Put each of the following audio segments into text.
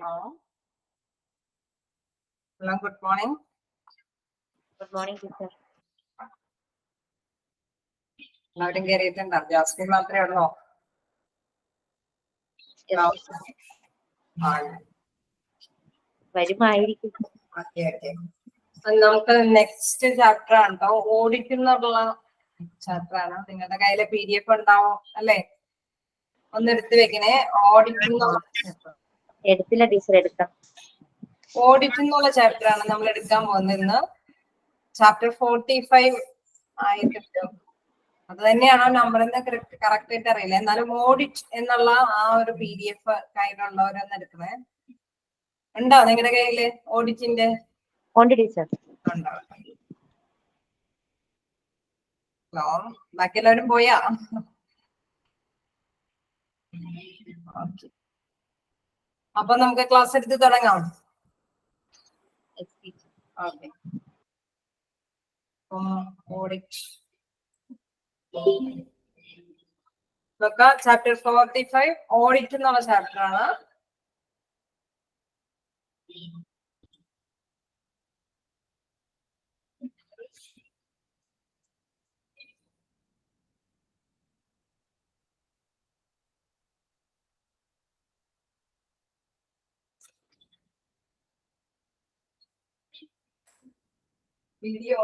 Hello. Hello, good morning. Good morning, teacher. എല്ലാവരും കയറിയിട്ടുണ്ടോ? Jasmine മാത്രമേ ഉള്ളോ? വരുമായിരിക്കും. നമുക്ക് നെക്സ്റ്റ് ചാപ്റ്റർ ആണ് കേട്ടോ. ഓഡിറ്റ് എന്നുള്ള ചാപ്റ്റർ ആണ്. നിങ്ങളുടെ കയ്യിലെ PDF ഉണ്ടാവും അല്ലേ? ഒന്ന് എടുത്ത് വെക്കണേ. ഓഡിറ്റ് എടുത്തില്ല ടീച്ചർ, എടുക്കാം. ഓഡിറ്റ് എന്നുള്ള ചാപ്റ്റർ ആണ് നമ്മൾ എടുക്കാൻ പോകുന്നത്. ചാപ്റ്റർ 45 ആയിട്ടുണ്ട്. അത് തന്നെയാണോ നമ്പർ എന്ന് കറക്റ്റ് ആയിട്ട് അറിയില്ല. എന്നാലും ഓഡിറ്റ് എന്നുള്ള ആ ഒരു PDF കയ്യിലുള്ളവരൊന്ന് എടുക്കണേ. ഉണ്ടോ നിങ്ങളുടെ കയ്യില് ഓഡിറ്റിന്റെ? ഉണ്ട് ടീച്ചർ. ഹലോ, ബാക്കി എല്ലാവരും പോയാ? അപ്പൊ നമുക്ക് ക്ലാസ് എടുത്ത് തുടങ്ങാം. ഓക്കെ. ഓഡിറ്റ് ചാപ്റ്റർ 45 ഓഡിറ്റ് എന്നുള്ള ചാപ്റ്റർ ആണ്. വീഡിയോ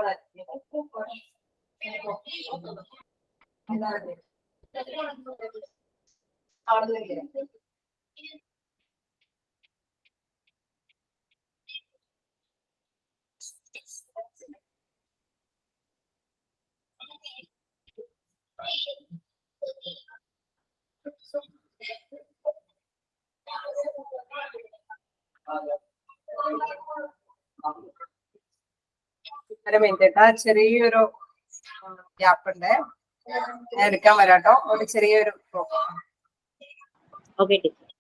ഒരു മിനിറ്റ്, ചെറിയൊരു ഗ്യാപ്പ് ഉണ്ട്. ഞാൻ എടുക്കാൻ വരാട്ടോ. ഒരു ചെറിയൊരു ഓക്കെ ടീച്ചർ.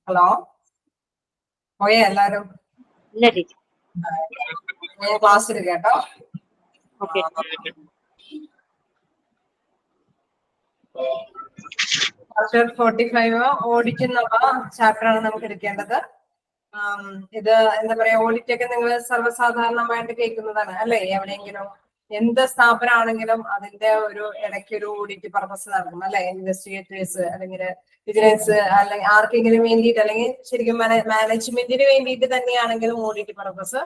ഹലോ, പോയേ എല്ലാരും? ഇല്ല ടീച്ചർ. ഞാൻ ക്ലാസ് എടുക്കാം കേട്ടോ. ഓക്കെ. ചാപ്റ്റർ 45 ഓഡിറ്റ് എന്നുള്ള ചാപ്റ്റർ ആണ് നമുക്ക് എടുക്കേണ്ടത്. ഇത് എന്താ പറയാ, ഓഡിറ്റ് ഒക്കെ നിങ്ങൾ സർവ്വസാധാരണമായിട്ട് കേൾക്കുന്നതാണ് അല്ലെ? എവിടെയെങ്കിലും എന്ത് സ്ഥാപനമാണെങ്കിലും അതിന്റെ ഒരു ഇടയ്ക്കൊരു ഓഡിറ്റ് പർപ്പസ് നടക്കും അല്ലെ? ഇൻവെസ്റ്റിഗേറ്റേഴ്സ് അല്ലെങ്കിൽ വിജിലൻസ് അല്ലെങ്കിൽ ആർക്കെങ്കിലും വേണ്ടിയിട്ട്, അല്ലെങ്കിൽ ശരിക്കും മാനേജ്മെന്റിന് വേണ്ടിയിട്ട് തന്നെയാണെങ്കിലും ഓഡിറ്റ് പർപ്പസ്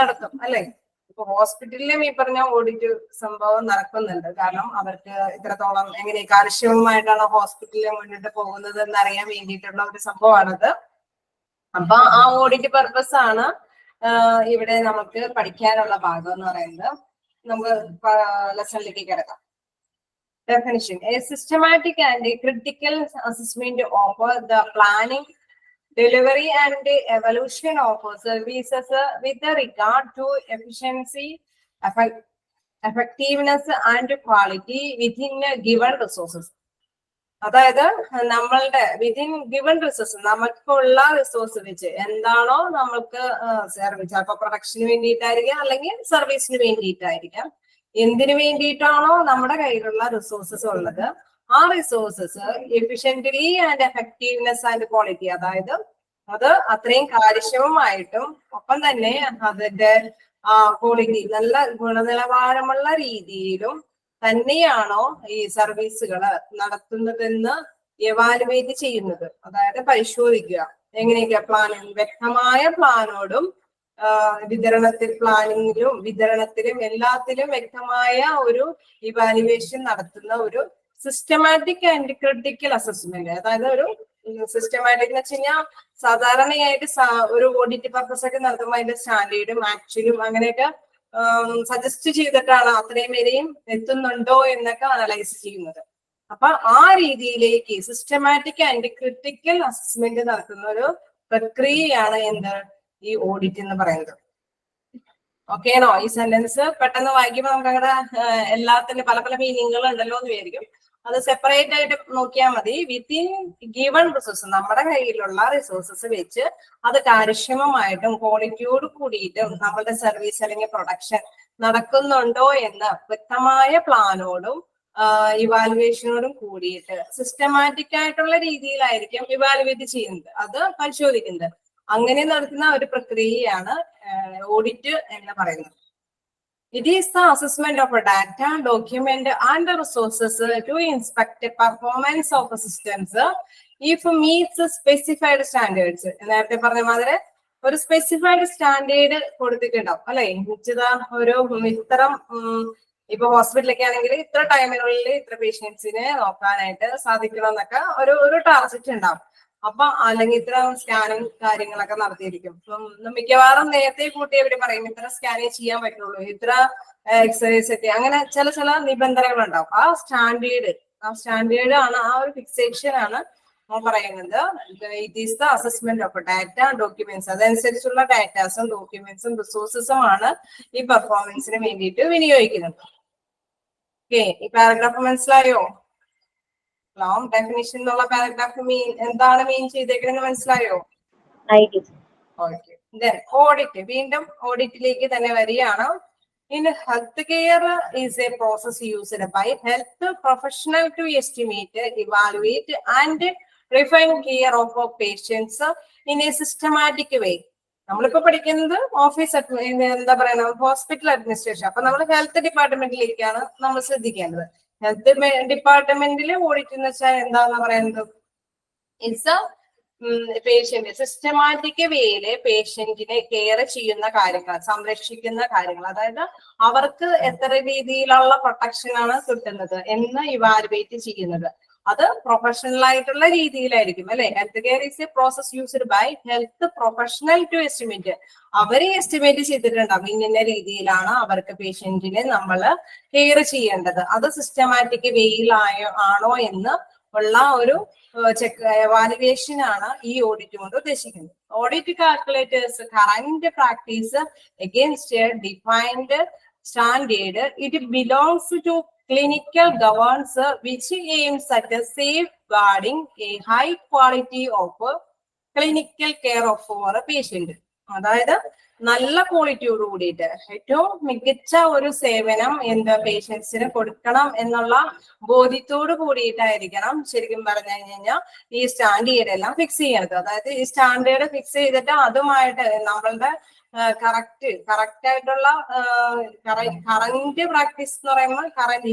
നടത്തും അല്ലെ? ഇപ്പൊ ഹോസ്പിറ്റലിലും ഈ പറഞ്ഞ ഓഡിറ്റ് സംഭവം നടക്കുന്നുണ്ട്. കാരണം അവർക്ക് ഇത്രത്തോളം എങ്ങനെ കാര്യക്ഷമമായിട്ടാണ് ഹോസ്പിറ്റലിൽ മുന്നിട്ട് പോകുന്നത് എന്നറിയാൻ വേണ്ടിയിട്ടുള്ള ഒരു സംഭവമാണത്. അപ്പൊ ആ ഓഡിറ്റ് പർപ്പസ് ആണ് ഇവിടെ നമുക്ക് പഠിക്കാനുള്ള ഭാഗം എന്ന് പറയുന്നത്. നമുക്ക് ലെസണിലേക്ക് കിടക്കാം. Definition: a systematic and a critical assessment of the planning, delivery and evolution of services with regard to efficiency, effectiveness and quality within given resources. അതായത് നമ്മളുടെ വിതിൻ ഗിവൺ റിസോഴ്സ്, നമുക്കുള്ള റിസോഴ്സ് വെച്ച് എന്താണോ നമ്മൾക്ക് സർവീസ്, ചിലപ്പോൾ പ്രൊഡക്ഷന് വേണ്ടിയിട്ടായിരിക്കാം അല്ലെങ്കിൽ സർവീസിന് വേണ്ടിയിട്ടായിരിക്കാം, എന്തിനു വേണ്ടിയിട്ടാണോ നമ്മുടെ കയ്യിലുള്ള റിസോഴ്സസ് ഉള്ളത്, ആ resources efficiently and effectiveness and quality, അതായത് അത് അത്രയും കാര്യക്ഷമമായിട്ടും ഒപ്പം തന്നെ അതിന്റെ ക്വാളിറ്റി നല്ല ഗുണനിലവാരമുള്ള രീതിയിലും തന്നെയാണോ ഈ സർവീസുകൾ നടത്തുന്നതെന്ന് എവാലുവേറ്റ് ചെയ്യുന്നത്, അതായത് പരിശോധിക്കുക. എങ്ങനെയൊക്കെ പ്ലാനിങ്, വ്യക്തമായ പ്ലാനോടും വിതരണത്തിലും എല്ലാത്തിലും വ്യക്തമായ ഒരു ഇവാലുവേഷൻ നടത്തുന്ന ഒരു സിസ്റ്റമാറ്റിക് ആൻഡ് ക്രിട്ടിക്കൽ അസസ്മെന്റ്. അതായത് ഒരു സിസ്റ്റമാറ്റിക് എന്ന് വെച്ച് കഴിഞ്ഞാൽ സാധാരണയായിട്ട് ഒരു ഓഡിറ്റ് പർപ്പസ് ഒക്കെ നടത്തുമ്പോൾ അതിന്റെ സ്റ്റാൻഡേർഡും ആക്ച്വലും അങ്ങനെയൊക്കെ സജസ്റ്റ് ചെയ്തിട്ടാണ് അത്രയും വരെയും എത്തുന്നുണ്ടോ എന്നൊക്കെ അനലൈസ് ചെയ്യുന്നത്. അപ്പൊ ആ രീതിയിലേക്ക് സിസ്റ്റമാറ്റിക് ആൻഡ് ക്രിട്ടിക്കൽ അസസ്മെന്റ് നടത്തുന്ന ഒരു പ്രക്രിയയാണ് എന്ത്, ഈ ഓഡിറ്റ് എന്ന് പറയുന്നത്. ഓക്കെ ആണോ? ഈ സെന്റൻസ് പെട്ടെന്ന് വായിക്കുമ്പോൾ നമുക്ക് അങ്ങനെ എല്ലാത്തിനും പല പല മീനിങ്ങുകൾ ഉണ്ടല്ലോ എന്ന് വിചാരിക്കും. അത് സെപ്പറേറ്റ് ആയിട്ട് നോക്കിയാൽ മതി. വിത്തിൻ ഗിവൺ റിസോഴ്സ്, നമ്മുടെ കയ്യിലുള്ള റിസോഴ്സസ് വെച്ച് അത് കാര്യക്ഷമമായിട്ടും ക്വാളിറ്റിയോട് കൂടിയിട്ടും നമ്മളുടെ സർവീസ് അല്ലെങ്കിൽ പ്രൊഡക്ഷൻ നടക്കുന്നുണ്ടോ എന്ന് വ്യക്തമായ പ്ലാനോടും ഇവാലുവേഷനോടും കൂടിയിട്ട് സിസ്റ്റമാറ്റിക് ആയിട്ടുള്ള രീതിയിലായിരിക്കും ഇവാലുവേറ്റ് ചെയ്യുന്നത്, അത് പരിശോധിക്കുന്നത്. അങ്ങനെ നടത്തുന്ന ഒരു പ്രക്രിയയാണ് ഓഡിറ്റ് എന്ന് പറയുന്നത്. It is the assessment of a data, document and resources to inspect the performance of the systems if meets specified standards. നേരത്തെ പറഞ്ഞ മാതിരി ഒരു സ്പെസിഫൈഡ് സ്റ്റാൻഡേർഡ് കൊടുത്തിട്ടുണ്ടാവും അല്ലെ, നിശ്ചിത ഒരു ഇത്തരം, ഇപ്പൊ ഹോസ്പിറ്റലൊക്കെ ആണെങ്കിൽ ഇത്ര ടൈമിനുള്ളിൽ ഇത്ര പേഷ്യൻസിനെ നോക്കാനായിട്ട് സാധിക്കണം എന്നൊക്കെ ഒരു ടാർഗറ്റ് ഉണ്ടാവും. അപ്പൊ അല്ലെങ്കിൽ ഇത്ര സ്കാനും കാര്യങ്ങളൊക്കെ നടത്തിയിരിക്കും. മിക്കവാറും നേരത്തെ കൂട്ടി എവിടെ പറയും ഇത്ര സ്കാനേ ചെയ്യാൻ പറ്റുള്ളൂ, ഇത്ര എക്സ്റേസ് ഒക്കെ, അങ്ങനെ ചില നിബന്ധനകൾ ഉണ്ടാവും. ആ സ്റ്റാൻഡേർഡ് ആണ്, ആ ഒരു ഫിക്സേഷൻ ആണ് പറയുന്നത്. It is the assessment of data documents. അതനുസരിച്ചുള്ള ഡാറ്റാസും ഡോക്യുമെന്റ്സും റിസോഴ്സസും ആണ് ഈ പെർഫോമൻസിന് വേണ്ടിയിട്ട് വിനിയോഗിക്കുന്നത്. ഓക്കെ, ഈ പാരഗ്രാഫ് മനസ്സിലായോ? ലോങ് ഡെഫിനിഷൻ എന്നുള്ള പാരഗ്രാഫ് എന്താണ് മീൻ ചെയ്തേക്കുന്നത് മനസ്സിലായോ? ഓഡിറ്റ്, വീണ്ടും ഓഡിറ്റിലേക്ക് തന്നെ വരികയാണ്. In healthcare is a process used by health professional to estimate, evaluate and refine care of patients in a systematic way. നമ്മളിപ്പോ പഠിക്കുന്നത് ഓഫീസ് എന്താ പറയുക, ഹോസ്പിറ്റൽ അഡ്മിനിസ്ട്രേഷൻ. അപ്പൊ നമ്മൾ ഹെൽത്ത് ഡിപ്പാർട്ട്മെന്റിലേക്കാണ് നമ്മൾ ശ്രദ്ധിക്കേണ്ടത്. ഹെൽത്ത് ഡിപ്പാർട്ട്മെന്റിൽ ഓഡിറ്റ് എന്ന് വെച്ചാൽ എന്താന്ന് പറയുന്നത്, ഇറ്റ്സ് പേഷ്യന്റ് സിസ്റ്റമാറ്റിക് വേയില് പേഷ്യന്റിനെ കെയർ ചെയ്യുന്ന കാര്യങ്ങൾ, സംരക്ഷിക്കുന്ന കാര്യങ്ങൾ, അതായത് അവർക്ക് എത്ര രീതിയിലുള്ള പ്രൊട്ടക്ഷൻ ആണ് കിട്ടുന്നത് എന്ന് ഇവാലുവേറ്റ് ചെയ്യുന്നത്. അത് പ്രൊഫഷണൽ ആയിട്ടുള്ള രീതിയിലായിരിക്കും അല്ലെ. Health care is a process used by health professional to estimate. അവരെ എസ്റ്റിമേറ്റ് ചെയ്തിട്ടുണ്ടാവും ഇന്ന രീതിയിലാണ് അവർക്ക് പേഷ്യന്റിനെ നമ്മൾ കെയർ ചെയ്യേണ്ടത്. അത് സിസ്റ്റമാറ്റിക് വേയിലാണോ എന്ന് ഉള്ള ഒരു evaluation ആണ് ഈ ഓഡിറ്റ് കൊണ്ട് ഉദ്ദേശിക്കുന്നത്. Audit calculators current practice against defined standard. It belongs to clinical governance which aims at safeguarding a high quality of clinical care for a patient. അതായത് നല്ല ക്വാളിറ്റിയോട് കൂടിയിട്ട് ഏറ്റവും മികച്ച ഒരു സേവനം പേഷ്യൻസിന് കൊടുക്കണം എന്നുള്ള ബോധ്യത്തോട് കൂടിയിട്ടായിരിക്കണം ശരിക്കും പറഞ്ഞു കഴിഞ്ഞാൽ ഈ സ്റ്റാൻഡേർഡ് എല്ലാം ഫിക്സ് ചെയ്യണത്. അതായത് ഈ സ്റ്റാൻഡേർഡ് ഫിക്സ് ചെയ്തിട്ട് അതുമായിട്ട് നമ്മളുടെ കറക്റ്റ് ആയിട്ടുള്ള കറന്റ് പ്രാക്ടീസ് എന്ന് പറയുമ്പോൾ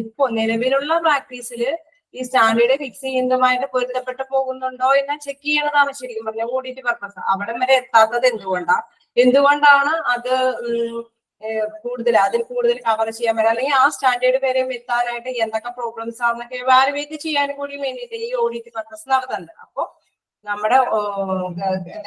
ഇപ്പൊ നിലവിലുള്ള പ്രാക്ടീസിൽ ഈ സ്റ്റാൻഡേർഡ് ഫിക്സ് ചെയ്യുന്നതുമായിട്ട് പൊരുത്തപ്പെട്ട് പോകുന്നുണ്ടോ എന്ന് ചെക്ക് ചെയ്യണതാണ് ശരിക്കും പറഞ്ഞ ഓഡിറ്റ് പർപ്പസ്. അവിടെ വരെ എത്താത്തത് എന്തുകൊണ്ടാണ് അത് അതിൽ കൂടുതൽ കവർ ചെയ്യാൻ പറ്റുക, അല്ലെങ്കിൽ ആ സ്റ്റാൻഡേർഡ് വരെ എത്താനായിട്ട് എന്തൊക്കെ പ്രോബ്ലംസ് ആണെന്നൊക്കെ എവാലുവേറ്റ് ചെയ്യാൻ കൂടി വേണ്ടിയിട്ട് ഈ ഓഡിറ്റ് പർപ്പസ് നടത്തുന്നുണ്ട്. അപ്പൊ നമ്മുടെ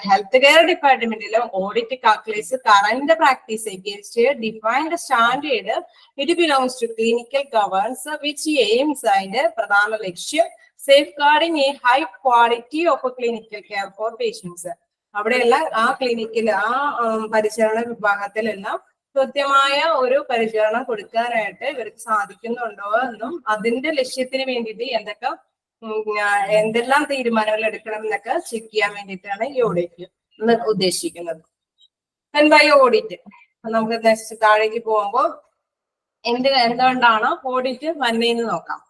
ഹെൽത്ത് കെയർ ഡിപ്പാർട്ട്മെന്റിലെ audit calculates current practice against defined standard it belongs to clinical governs which aims അതിന്റെ പ്രധാന ലക്ഷ്യം safeguarding a high quality of clinical care for patients. അവിടെയെല്ലാം ആ ക്ലിനിക്കിൽ ആ പരിചരണ വിഭാഗത്തിലെല്ലാം കൃത്യമായ ഒരു പരിചരണം കൊടുക്കാനായിട്ട് ഇവർക്ക് സാധിക്കുന്നുണ്ടോ എന്നും അതിന്റെ ലക്ഷ്യത്തിന് വേണ്ടിയിട്ട് എന്തെല്ലാം തീരുമാനങ്ങൾ എടുക്കണം എന്നൊക്കെ ചെക്ക് ചെയ്യാൻ വേണ്ടിയിട്ടാണ് ഈ ഓഡിറ്റ് ഉദ്ദേശിക്കുന്നത്. ബൈ ഓഡിറ്റ് നമുക്ക് നെക്സ്റ്റ് താഴേക്ക് പോകുമ്പോൾ എന്തുകൊണ്ടാണ് ഓഡിറ്റ് വന്നതെന്ന് നോക്കാം.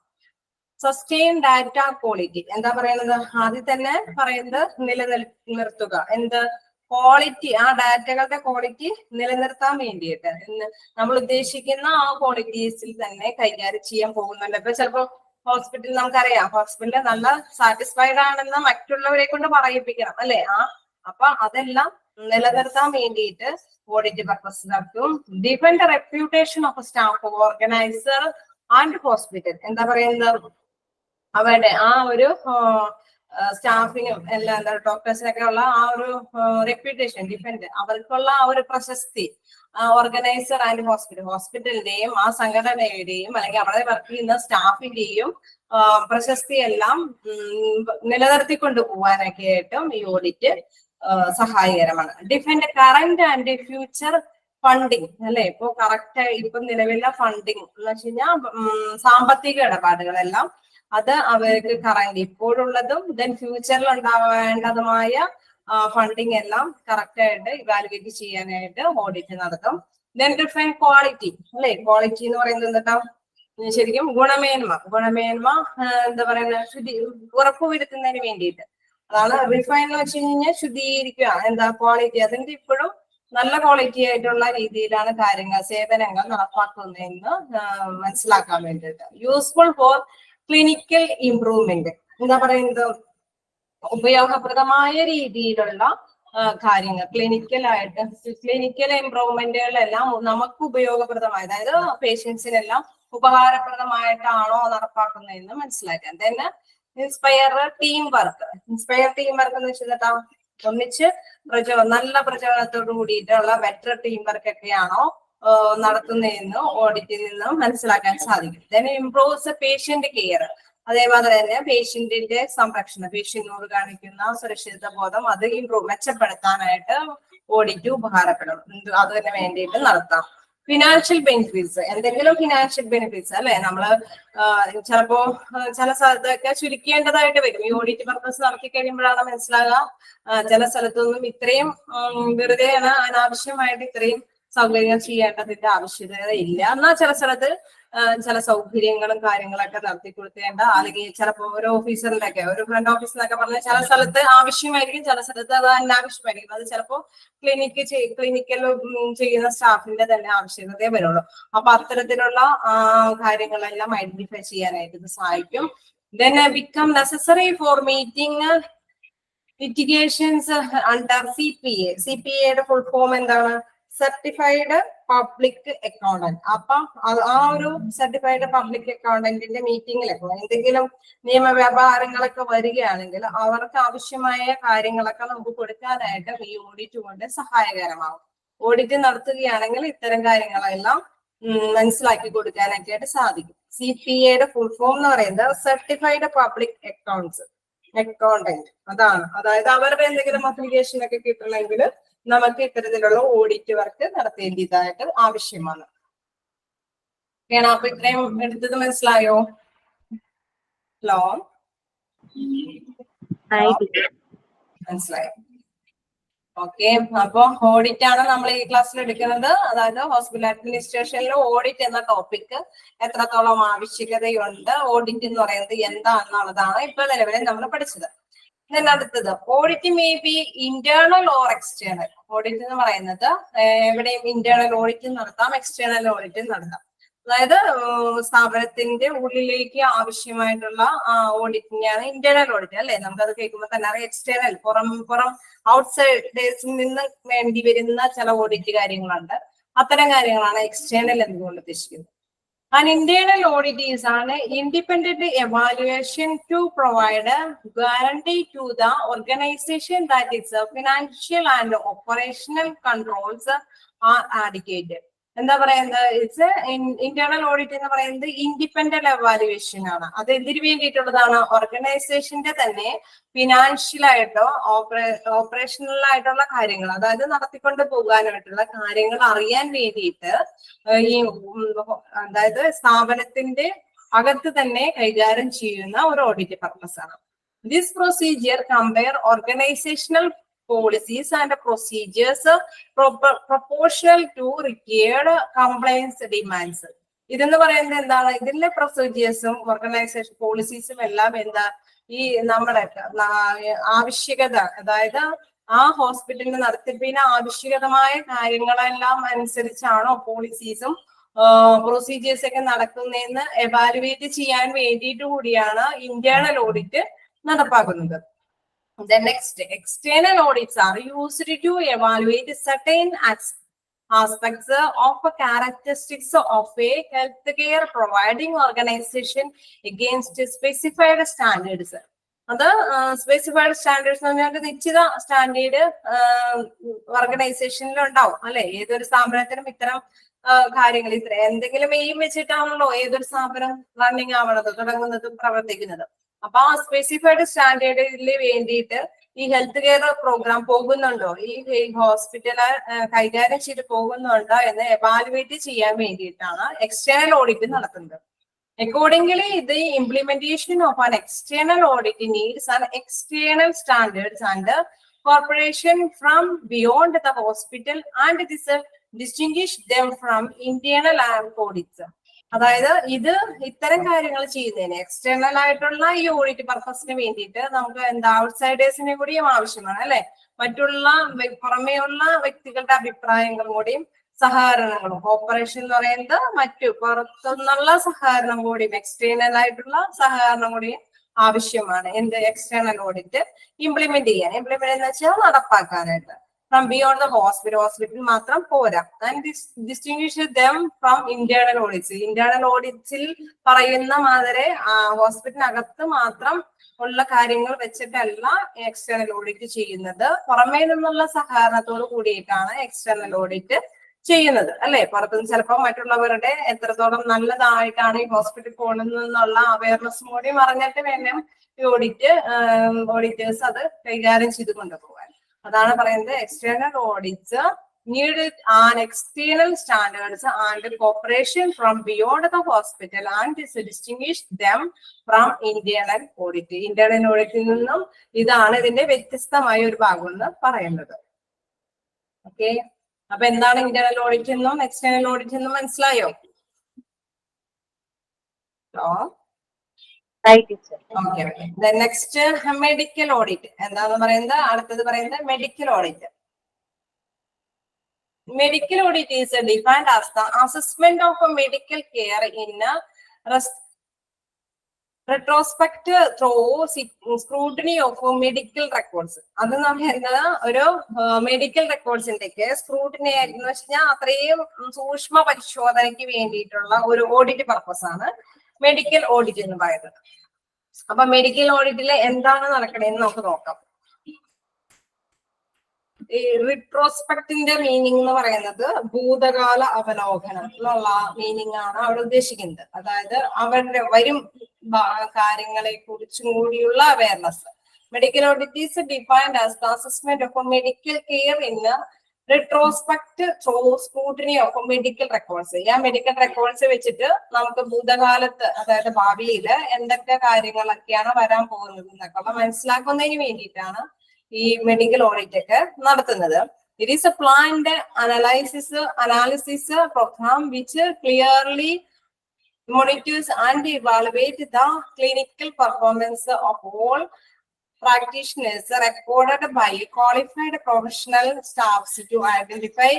സസ്റ്റെയിൻ ഡാറ്റ ക്വാളിറ്റി എന്താ പറയുന്നത്? ആദ്യം തന്നെ പറയുന്നത് നിലനിർത്തുക. ക്വാളിറ്റി, ആ ഡാറ്റകളുടെ ക്വാളിറ്റി നിലനിർത്താൻ വേണ്ടിയിട്ട് നമ്മൾ ഉദ്ദേശിക്കുന്ന ആ ക്വാളിറ്റീസിൽ തന്നെ കൈകാര്യം ചെയ്യാൻ പോകുന്നുണ്ട്. ഇപ്പൊ ചിലപ്പോ ഹോസ്പിറ്റലിൽ നമുക്കറിയാം, ഹോസ്പിറ്റലിൽ നല്ല സാറ്റിസ്ഫൈഡ് ആണെന്ന് മറ്റുള്ളവരെ കൊണ്ട് പറയിപ്പിക്കണം അല്ലെ? അപ്പൊ അതെല്ലാം നിലനിർത്താൻ വേണ്ടിയിട്ട് ഓഡിറ്റ് പർപ്പസ് നടത്തും. Defend reputation of staff, organiser and hospital. എന്താ പറയുന്നത്? അവരുടെ ആ ഒരു സ്റ്റാഫിനും എല്ലാം ഡോക്ടേഴ്സിനൊക്കെ ഉള്ള ആ ഒരു റെപ്യൂട്ടേഷൻ ഡിഫെൻഡ്, അവർക്കുള്ള ആ ഒരു പ്രശസ്തി ഓർഗനൈസർ ആൻഡ് ഹോസ്പിറ്റലിന്റെയും ആ സംഘടനയുടെയും അല്ലെങ്കിൽ അവിടെ വർക്ക് ചെയ്യുന്ന സ്റ്റാഫിന്റെയും പ്രശസ്തി എല്ലാം നിലനിർത്തിക്കൊണ്ടു പോകാനൊക്കെ ആയിട്ടും ഈ ഓഡിറ്റ് സഹായകരമാണ്. Defend current and future funding അല്ലെ? ഇപ്പൊ കറക്റ്റ് ഇപ്പൊ നിലവിലെ ഫണ്ടിങ് എന്ന് വെച്ച് കഴിഞ്ഞാൽ സാമ്പത്തിക ഇടപാടുകളെല്ലാം അത് അവർക്ക് കറന്റ് ഇപ്പോഴുള്ളതും ദെൻ ഫ്യൂച്ചറിൽ ഉണ്ടാവേണ്ടതുമായ ഫണ്ടിങ് എല്ലാം കറക്റ്റ് ആയിട്ട് ഇവാലുവേറ്റ് ചെയ്യാനായിട്ട് ഓഡിറ്റ് നടത്തും. ദെൻ ഡിഫൈൻ ക്വാളിറ്റി അല്ലെ? ക്വാളിറ്റി എന്ന് പറയുന്നത് എന്താ? ശരിക്കും ഗുണമേന്മ എന്താ പറയുന്നത്, ഉറപ്പുവരുത്തുന്നതിന് വേണ്ടിയിട്ട് അതാണ് റിഫൈൻ എന്ന് വെച്ച് കഴിഞ്ഞാൽ ശുദ്ധീകരിക്കുക. എന്താ ക്വാളിറ്റി? അതിന്റെ ഇപ്പോഴും നല്ല ക്വാളിറ്റി ആയിട്ടുള്ള രീതിയിലാണ് കാര്യങ്ങൾ സേവനങ്ങൾ നടപ്പാക്കുന്നതെന്ന് മനസ്സിലാക്കാൻ വേണ്ടിയിട്ട്. യൂസ്ഫുൾ ഫോർ ക്ലിനിക്കൽ ഇംപ്രൂവ്മെന്റ് എന്താ പറയുന്നത്? ഉപയോഗപ്രദമായ രീതിയിലുള്ള കാര്യങ്ങൾ ക്ലിനിക്കൽ ഇംപ്രൂവ്മെന്റുകളെല്ലാം നമുക്ക് ഉപയോഗപ്രദമായ, അതായത് പേഷ്യൻസിനെല്ലാം ഉപകാരപ്രദമായിട്ടാണോ നടപ്പാക്കുന്നതെന്ന് മനസ്സിലാക്കാൻ. തന്നെ ഇൻസ്പയർ ടീം വർക്ക് എന്ന് വെച്ചിട്ടാ ഒന്നിച്ച് നല്ല പ്രചോദനത്തോട് കൂടിയിട്ടുള്ള ബെറ്റർ ടീം വർക്ക് ഒക്കെയാണോ നടത്തുന്നതെന്ന് ഓഡിറ്റിൽ നിന്ന് മനസ്സിലാക്കാൻ സാധിക്കും. ദെൻ ഇംപ്രൂവ്സ് പേഷ്യന്റ് കെയർ, അതേപോലെ തന്നെ പേഷ്യന്റിന്റെ സംരക്ഷണം, പേഷ്യന്റിനോട് കാണിക്കുന്ന സുരക്ഷിത ബോധം അത് മെച്ചപ്പെടുത്താനായിട്ട് ഓഡിറ്റ് ഉപകാരപ്പെടും. അതിന് വേണ്ടിയിട്ട് നടത്താം. ഫിനാൻഷ്യൽ ബെനിഫിറ്റ്സ്, എന്തെങ്കിലും ഫിനാൻഷ്യൽ ബെനിഫിറ്റ്സ് അല്ലെ? നമ്മള് ചിലപ്പോ ചില സ്ഥലത്തൊക്കെ ചുരുക്കേണ്ടതായിട്ട് വരും. ഈ ഓഡിറ്റ് പർപ്പസ് നടത്തി കഴിയുമ്പോഴാണ് മനസ്സിലാകുക ചില സ്ഥലത്തൊന്നും ഇത്രയും വെറുതെ അനാവശ്യമായിട്ട് ഇത്രയും സൗകര്യങ്ങൾ ചെയ്യേണ്ടതിന്റെ ആവശ്യകത ഇല്ല. എന്നാൽ ചില സ്ഥലത്ത് ചില സൗകര്യങ്ങളും കാര്യങ്ങളൊക്കെ നടത്തി കൊടുക്കേണ്ട, അല്ലെങ്കിൽ ചിലപ്പോ ഒരു ഓഫീസറിന്റെ ഒക്കെ ഒരു ഫ്രണ്ട് ഓഫീസ് എന്നൊക്കെ പറഞ്ഞാൽ ചില സ്ഥലത്ത് ആവശ്യമായിരിക്കും, ചില സ്ഥലത്ത് അത് അനാവശ്യമായിരിക്കും. അത് ചിലപ്പോ ക്ലിനിക്കൽ ചെയ്യുന്ന സ്റ്റാഫിന്റെ തന്നെ ആവശ്യകതയെ വരുള്ളൂ. അപ്പൊ അത്തരത്തിലുള്ള കാര്യങ്ങളെല്ലാം ഐഡന്റിഫൈ ചെയ്യാനായിട്ട് ഇത് സഹായിക്കും. Then become necessary for meeting litigations under CPA full form എന്താണ്? Certified public accountant. അപ്പൊ ആ ഒരു സർട്ടിഫൈഡ് പബ്ലിക് അക്കൗണ്ടന്റിന്റെ മീറ്റിംഗിലൊക്കെ എന്തെങ്കിലും നിയമവ്യാപാരങ്ങളൊക്കെ വരികയാണെങ്കിൽ അവർക്ക് ആവശ്യമായ കാര്യങ്ങളൊക്കെ നമുക്ക് കൊടുക്കാനായിട്ട് ഈ ഓഡിറ്റ് കൊണ്ട് സഹായകരമാകും. ഓഡിറ്റ് നടത്തുകയാണെങ്കിൽ ഇത്തരം കാര്യങ്ങളെല്ലാം മനസ്സിലാക്കി കൊടുക്കാനൊക്കെ ആയിട്ട് സാധിക്കും. CPA ഫുൾ ഫോം എന്ന് പറയുന്നത് സർട്ടിഫൈഡ് പബ്ലിക് അക്കൗണ്ടന്റ് അതാണ്. അതായത് അവരുടെ എന്തെങ്കിലും അപ്ലിക്കേഷൻ ഒക്കെ കിട്ടണമെങ്കിൽ നമുക്ക് ഇത്തരത്തിലുള്ള ഓഡിറ്റ് വർക്ക് നടത്തേണ്ടതായിട്ട് ആവശ്യമാണ്. അപ്പൊ ഇത്രയും എടുത്തത് മനസ്സിലായോ? ഹലോ, മനസ്സിലായോ? ഓക്കെ, അപ്പൊ ഓഡിറ്റ് ആണ് നമ്മൾ ഈ ക്ലാസ്സിൽ എടുക്കുന്നത്. അതായത് ഹോസ്പിറ്റൽ അഡ്മിനിസ്ട്രേഷനിൽ ഓഡിറ്റ് എന്ന ടോപ്പിക് എത്രത്തോളം ആവശ്യകതയുണ്ട്, ഓഡിറ്റ് എന്ന് പറയുന്നത് എന്താണെന്നുള്ളതാണ് ഇപ്പൊ നിലവിലെ നമ്മൾ പഠിച്ചത്. അടുത്തത് audit may be internal or external. Audit എന്ന് പറയുന്നത് എവിടെയും ഇന്റേണൽ ഓഡിറ്റ് നടത്താം, എക്സ്റ്റേണൽ ഓഡിറ്റ് നടത്താം. അതായത് സ്ഥാപനത്തിന്റെ ഉള്ളിലേക്ക് ആവശ്യമായിട്ടുള്ള ഓഡിറ്റിനെയാണ് ഇന്റേണൽ ഓഡിറ്റ് അല്ലെ? നമുക്കത് കേൾക്കുമ്പോൾ തന്നെ അറിയാം. എക്സ്റ്റേണൽ പുറം ഔട്ട്സൈഡേഴ്സിൽ നിന്ന് വേണ്ടി വരുന്ന ചില ഓഡിറ്റ് കാര്യങ്ങളുണ്ട്. അത്തരം കാര്യങ്ങളാണ് എക്സ്റ്റേണൽ എന്തുകൊണ്ട് ഉദ്ദേശിക്കുന്നത്. An internal audit is an independent evaluation to provide a guarantee to the organization that its financial and operational controls are adequate. എന്താ പറയുന്നത്, ഇറ്റ്സ് ഇന്റേണൽ ഓഡിറ്റ് എന്ന് പറയുന്നത് ഇൻഡിപെൻഡന്റ് എവാലുവേഷൻ ആണ്. അത് എന്തിനു വേണ്ടിയിട്ടുള്ളതാണ്? ഓർഗനൈസേഷന്റെ തന്നെ ഫിനാൻഷ്യൽ ആയിട്ടോ ഓപ്പറേഷണൽ ആയിട്ടുള്ള കാര്യങ്ങൾ, അതായത് നടത്തിക്കൊണ്ട് പോകാനായിട്ടുള്ള കാര്യങ്ങൾ അറിയാൻ വേണ്ടിയിട്ട് ഈ അതായത് സ്ഥാപനത്തിന്റെ അകത്ത് തന്നെ കൈകാര്യം ചെയ്യുന്ന ഒരു ഓഡിറ്റ് പർപ്പസ് ആണ്. This procedure compare organisational policies and procedures proportional to required compliance demands. ഇതെന്ന് പറയുന്നത് എന്താണ്? ഇതിലെ പ്രൊസീജിയേഴ്സും ഓർഗനൈസേഷൻ പോളിസീസും എല്ലാം എന്താ, ഈ നമ്മുടെ ആവശ്യകത, അതായത് ആ ഹോസ്പിറ്റലിന്റെ നടത്തിപ്പിന് ആവശ്യകതമായ കാര്യങ്ങളെല്ലാം അനുസരിച്ചാണോ പോളിസീസും പ്രൊസീജിയേഴ്സ് ഒക്കെ നടക്കുന്നതെന്ന് എവാലുവേറ്റ് ചെയ്യാൻ വേണ്ടിയിട്ട് കൂടിയാണ് ഇന്റേണൽ ഓഡിറ്റ് നടപ്പാക്കുന്നത്. The next, external audits are used to evaluate certain aspects of characteristics of a healthcare providing organization against specified standards. അത് സ്പെസിഫൈഡ് സ്റ്റാൻഡേർഡ്സ് എന്ന് പറഞ്ഞാൽ നിശ്ചിത സ്റ്റാൻഡേർഡ് ഓർഗനൈസേഷനിൽ ഉണ്ടാവും അല്ലെ. ഏതൊരു സ്ഥാപനത്തിനും ഇത്തരം കാര്യങ്ങൾ ഇത്ര എന്തെങ്കിലും എയിം വെച്ചിട്ടാണല്ലോ ഏതൊരു സ്ഥാപനം റണ്ണിങ് ആവണത്, തുടങ്ങുന്നതും പ്രവർത്തിക്കുന്നതും. അപ്പൊ ആ സ്പെസിഫൈഡ് സ്റ്റാൻഡേർഡിന് വേണ്ടിയിട്ട് ഈ ഹെൽത്ത് കെയർ പ്രോഗ്രാം പോകുന്നുണ്ടോ, ഈ ഹോസ്പിറ്റല് കൈകാര്യം ചെയ്ത് പോകുന്നുണ്ടോ എന്ന് എവാലുവേറ്റ് ചെയ്യാൻ വേണ്ടിയിട്ടാണ് എക്സ്റ്റേണൽ ഓഡിറ്റ് നടത്തുന്നത്. Accordingly, the implementation of an external audit needs an external standards and cooperation from beyond the hospital and this distinguish them from internal audits. അതായത് ഇത് ഇത്തരം കാര്യങ്ങൾ ചെയ്യുന്നതിന് എക്സ്റ്റേണൽ ആയിട്ടുള്ള ഈ ഓഡിറ്റ് പർപ്പസിന് വേണ്ടിയിട്ട് നമുക്ക് എന്താ ഔട്ട്സൈഡേഴ്സിനെ കൂടിയും ആവശ്യമാണ് അല്ലെ. മറ്റുള്ള പുറമേയുള്ള വ്യക്തികളുടെ അഭിപ്രായങ്ങളും കൂടിയും സഹകരണങ്ങളും, കോപ്പറേഷൻ എന്ന് പറയുന്നത് മറ്റു പുറത്തുനിന്നുള്ള സഹകരണം കൂടിയും എക്സ്റ്റേണൽ ആയിട്ടുള്ള സഹകരണം കൂടിയും ആവശ്യമാണ്. എന്ത് എക്സ്റ്റേണൽ ഓഡിറ്റ് ഇംപ്ലിമെന്റ് ചെയ്യാൻ. ഇംപ്ലിമെന്റ് എന്ന് വെച്ചാൽ നടപ്പാക്കാനായിട്ട്. From beyond the hospital, hospital മാത്രം പോരാ. And distinguish them from internal audits. Internal ഓഡിറ്റ്സിൽ പറയുന്ന മാതിരി ഹോസ്പിറ്റലിനകത്ത് മാത്രം ഉള്ള കാര്യങ്ങൾ വെച്ചിട്ടല്ല എക്സ്റ്റേണൽ ഓഡിറ്റ് ചെയ്യുന്നത്. പുറമേ നിന്നുള്ള സഹകരണത്തോട് കൂടിയിട്ടാണ് എക്സ്റ്റേണൽ ഓഡിറ്റ് ചെയ്യുന്നത് അല്ലെ. പുറത്തുനിന്ന് ചിലപ്പോൾ മറ്റുള്ളവരുടെ എത്രത്തോളം നല്ലതായിട്ടാണ് ഈ ഹോസ്പിറ്റൽ പോകുന്നതെന്നുള്ള അവയർനെസ് കൂടി അറിഞ്ഞിട്ട് വേണം ഈ ഓഡിറ്റേഴ്സ് അത് കൈകാര്യം ചെയ്ത് കൊണ്ടുപോകാൻ. അതാണ് പറയുന്നത് external audits need an external standards and cooperation from beyond the hospital and distinguish them from internal audit. Internal ഓഡിറ്റിൽ നിന്നും ഇതാണ് ഇതിന്റെ വ്യത്യസ്തമായ ഒരു ഭാഗം എന്ന് പറയുന്നത്. ഓക്കെ, അപ്പൊ എന്താണ് ഇന്റേണൽ ഓഡിറ്റ് എന്നും എക്സ്റ്റേണൽ ഓഡിറ്റ് എന്നും മനസ്സിലായോ? ഓക്കെ. നെക്സ്റ്റ് മെഡിക്കൽ ഓഡിറ്റ് എന്താന്ന് പറയുന്നത്, അടുത്തത് പറയുന്നത് medical audit. Medical audit is defined as the assessment of a medical care in retrospect through scrutiny of medical records. അതെന്ന് പറയുന്നത് ഒരു മെഡിക്കൽ റെക്കോർഡ്സിന്റെ സ്ക്രൂട്ടിനി ആയിരുന്നു വെച്ചാൽ അത്രയും സൂക്ഷ്മ പരിശോധനയ്ക്ക് വേണ്ടിയിട്ടുള്ള ഒരു ഓഡിറ്റ് പർപ്പസ് ആണ് മെഡിക്കൽ ഓഡിറ്റ് എന്ന് പറയുന്നത്. അപ്പൊ മെഡിക്കൽ ഓഡിറ്റിൽ എന്താണ് നടക്കണേന്ന് നമുക്ക് നോക്കാം. ഈ റിട്രോസ്പെക്ടിന്റെ മീനിങ് എന്ന് പറയുന്നത് ഭൂതകാല അവലോകനം എന്നുള്ള മീനിങ് ആണ് അവിടെ ഉദ്ദേശിക്കുന്നത്. അതായത് അവരുടെ വരും കാര്യങ്ങളെ കുറിച്ചും കൂടിയുള്ള awareness. Medical audit is defined as the assessment of medical care in retrospect through scrutiny of medical records. ആ മെഡിക്കൽ റെക്കോർഡ്സ് വെച്ചിട്ട് നമുക്ക് ഭൂതകാലത്ത് അതായത് ഭാവിയിൽ എന്തൊക്കെ കാര്യങ്ങളൊക്കെയാണ് വരാൻ പോകുന്നത് എന്നൊക്കെ മനസ്സിലാക്കുന്നതിന് വേണ്ടിയിട്ടാണ് ഈ മെഡിക്കൽ ഓഡിറ്റ് ഒക്കെ നടത്തുന്നത്. It is a planned analysis program which clearly monitors and evaluate the clinical performance of all practitioners recorded by qualified professional staffs to identify,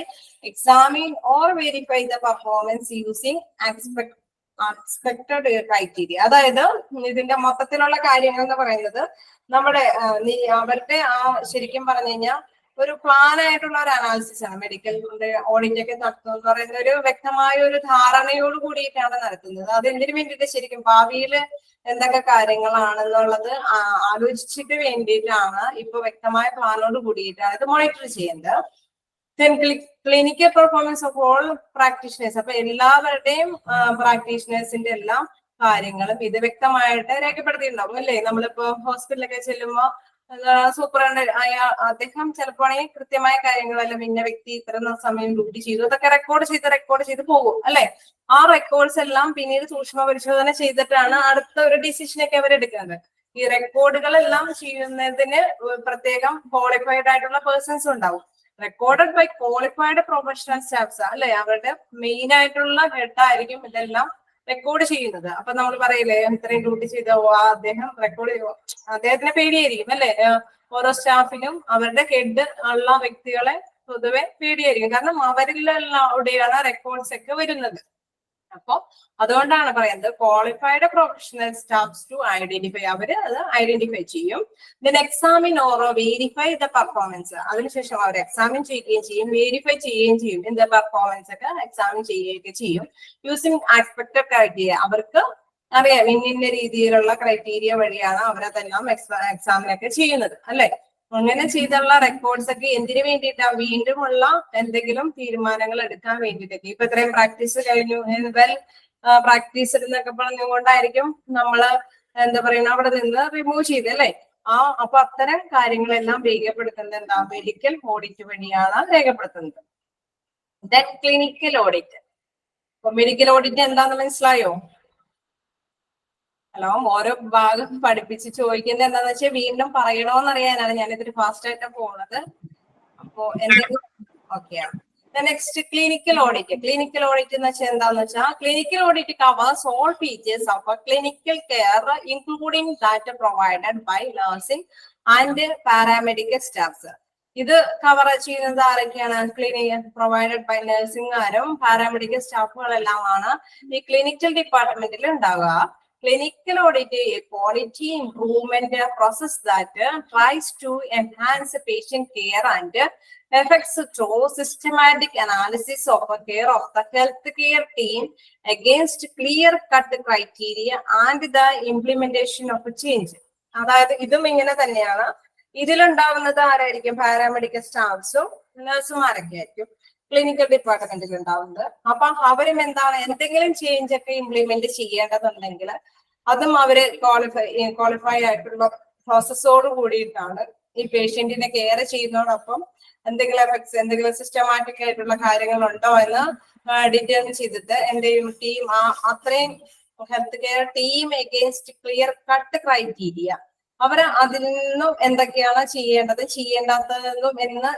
examine or verify the performance using expected criteria. അതായത് ഇതിന്റെ മൊത്തത്തിലുള്ള കാര്യങ്ങൾ എന്ന് പറയുന്നത് നമ്മുടെ അവരുടെ ശരിക്കും പറഞ്ഞു കഴിഞ്ഞാൽ ഒരു പ്ലാൻ ആയിട്ടുള്ള ഒരു അനാലിസിസ് ആണ് മെഡിക്കൽ ഓഡിറ്റ് ഒക്കെ നടത്തുന്നത് എന്ന് പറയുന്ന ഒരു വ്യക്തമായ ഒരു ധാരണയോട് കൂടിയിട്ടാണ് നടത്തുന്നത്. അത് എന്തിനു വേണ്ടിയിട്ട് ശരിക്കും ഭാവിയിൽ എന്തൊക്കെ കാര്യങ്ങളാണെന്നുള്ളത് ആലോചിച്ചിട്ട് വേണ്ടിയിട്ടാണ് ഇപ്പൊ വ്യക്തമായ പ്ലാനോട് കൂടിയിട്ടാണ് ഇത് മോണിറ്റർ ചെയ്യുന്നത്. Clinical performance of all practitioners, അപ്പൊ എല്ലാവരുടെയും പ്രാക്ടീഷണേഴ്സിന്റെ എല്ലാം കാര്യങ്ങളും ഇത് വ്യക്തമായിട്ട് രേഖപ്പെടുത്തിയിട്ടുണ്ടാവും അല്ലേ? നമ്മളിപ്പോ ഹോസ്പിറ്റലൊക്കെ ചെല്ലുമ്പോ സൂപ്രണ്ട് അദ്ദേഹം ചിലപ്പോഴാണെങ്കിൽ കൃത്യമായ കാര്യങ്ങളെല്ലാം ഇന്ന വ്യക്തി ഇത്ര സമയം ഡ്യൂട്ടി ചെയ്തു അതൊക്കെ റെക്കോർഡ് ചെയ്ത് പോകും അല്ലെ? ആ റെക്കോർഡ്സ് എല്ലാം പിന്നീട് സൂക്ഷ്മ പരിശോധന ചെയ്തിട്ടാണ് അടുത്ത ഒരു ഡിസിഷനൊക്കെ അവർ എടുക്കുന്നത്. ഈ റെക്കോർഡുകളെല്ലാം ചെയ്യുന്നതിന് പ്രത്യേകം ക്വാളിഫൈഡ് ആയിട്ടുള്ള പേഴ്സൺസ് ഉണ്ടാവും. Recorded by qualified professional staffs അല്ലെ? അവരുടെ മെയിൻ ആയിട്ടുള്ള ഹെഡ് ആയിരിക്കും ഇതെല്ലാം റെക്കോർഡ് ചെയ്യുന്നത്. അപ്പൊ നമ്മൾ പറയില്ലേ ഇത്രയും ഡ്യൂട്ടി ചെയ്ത അദ്ദേഹം റെക്കോർഡ് ചെയ്യുമോ, അദ്ദേഹത്തിന് പേടിയായിരിക്കും അല്ലെ? ഓരോ സ്റ്റാഫിനും അവരുടെ ഹെഡ് ഉള്ള വ്യക്തികളെ പൊതുവെ പേടിയായിരിക്കും, കാരണം അവരിലൂടെയാണ് റെക്കോർഡ്സ് ഒക്കെ വരുന്നത്. അപ്പൊ അതുകൊണ്ടാണ് പറയുന്നത് qualified professional staffs to identify, അവര് അത് ഐഡന്റിഫൈ ചെയ്യും. Then examine or verify the performance, അതിനുശേഷം അവർ എക്സാമിൻ ചെയ്യുകയും ചെയ്യും, വെരിഫൈ ചെയ്യുകയും ചെയ്യും. എന്താ പെർഫോമൻസ് ഒക്കെ എക്സാമിൻ ചെയ്യുകയൊക്കെ ചെയ്യും. യൂസിങ് എക്സ്പെക്ടഡ് ക്രൈറ്റീരിയ, അവർക്ക് അറിയാം ഇന്ന രീതിയിലുള്ള ക്രൈറ്റീരിയ വഴിയാണ് അവരതെല്ലാം എക്സാമിനൊക്കെ ചെയ്യുന്നത് അല്ലെ? അങ്ങനെ ചെയ്തുള്ള റെക്കോർഡ്സ് ഒക്കെ എന്തിനു വേണ്ടിയിട്ടാണ്? വീണ്ടുമുള്ള എന്തെങ്കിലും തീരുമാനങ്ങൾ എടുക്കാൻ വേണ്ടിയിട്ടൊക്കെ. ഇപ്പൊ ഇത്രയും പ്രാക്ടീസ് കഴിഞ്ഞു, വെൽ പ്രാക്ടീസ് എന്നൊക്കെ പറഞ്ഞുകൊണ്ടായിരിക്കും നമ്മള് എന്താ പറയുക അവിടെ നിന്ന് റിമൂവ് ചെയ്തല്ലേ? അപ്പൊ അത്തരം കാര്യങ്ങളെല്ലാം രേഖപ്പെടുത്തുന്നത് എന്താ? മെഡിക്കൽ ഓഡിറ്റ് വഴിയാണ് രേഖപ്പെടുത്തുന്നത്. Then clinical audit. അപ്പൊ മെഡിക്കൽ ഓഡിറ്റ് എന്താന്ന് മനസ്സിലായോ? ഹലോ, ഓരോ ഭാഗം പഠിപ്പിച്ച് ചോദിക്കുന്നത് എന്താന്ന് വെച്ചാൽ വീണ്ടും പറയണോന്നറിയാനാണ് ഞാനിതൊരു ഫാസ്റ്റ് ആയിട്ട് പോകുന്നത്. അപ്പോ എന്തെങ്കിലും ഓക്കെയാണ്. Next clinical audit. Clinical audit എന്ന് വെച്ചാൽ എന്താന്ന് വെച്ചാൽ clinical audit covers all features of clinical care including that provided by nursing and paramedical staffs. ഇത് കവർ ചെയ്യുന്നത് ആരൊക്കെയാണ്? പ്രൊവൈഡഡ് ബൈ നഴ്സിംഗുകാരും പാരാമെഡിക്കൽ സ്റ്റാഫുകളെല്ലാമാണ് ഈ ക്ലിനിക്കൽ ഡിപ്പാർട്ട്മെന്റിൽ ഉണ്ടാവുക. Clinical audit a quality improvement process that tries to enhance patient care and effects through systematic analysis of the care of the healthcare team against clear-cut criteria and the implementation of change. അതായത് ഇതും ഇങ്ങനെ തന്നെയാണ്. ഇതിലുണ്ടാവുന്നത് ആരായിരിക്കും? Paramedical സ്റ്റാഫ്സും നഴ്സുമാരൊക്കെ ആയിരിക്കും clinical ഡിപ്പാർട്ട്മെന്റിൽ ഉണ്ടാവുന്നത്. അപ്പൊ അവരും എന്താണ് എന്തെങ്കിലും ചേഞ്ച് ഒക്കെ ഇംപ്ലിമെന്റ് ചെയ്യേണ്ടതുണ്ടെങ്കിൽ അതും അവര് ക്വാളിഫൈ ആയിട്ടുള്ള പ്രോസസ്സോട് കൂടിയിട്ടാണ് ഈ പേഷ്യന്റിനെ കെയർ ചെയ്യുന്നതോടൊപ്പം എന്തെങ്കിലും എഫക്ട്സ്, എന്തെങ്കിലും സിസ്റ്റമാറ്റിക് ആയിട്ടുള്ള കാര്യങ്ങൾ ഉണ്ടോ എന്ന് ഡിറ്റർമിൻ ചെയ്തിട്ട് എന്റെയും ടീം അത്രയും health care team against clear cut criteria അവർ അതിൽ നിന്നും എന്തൊക്കെയാണ് ചെയ്യേണ്ടാത്തതെന്നും എന്ന്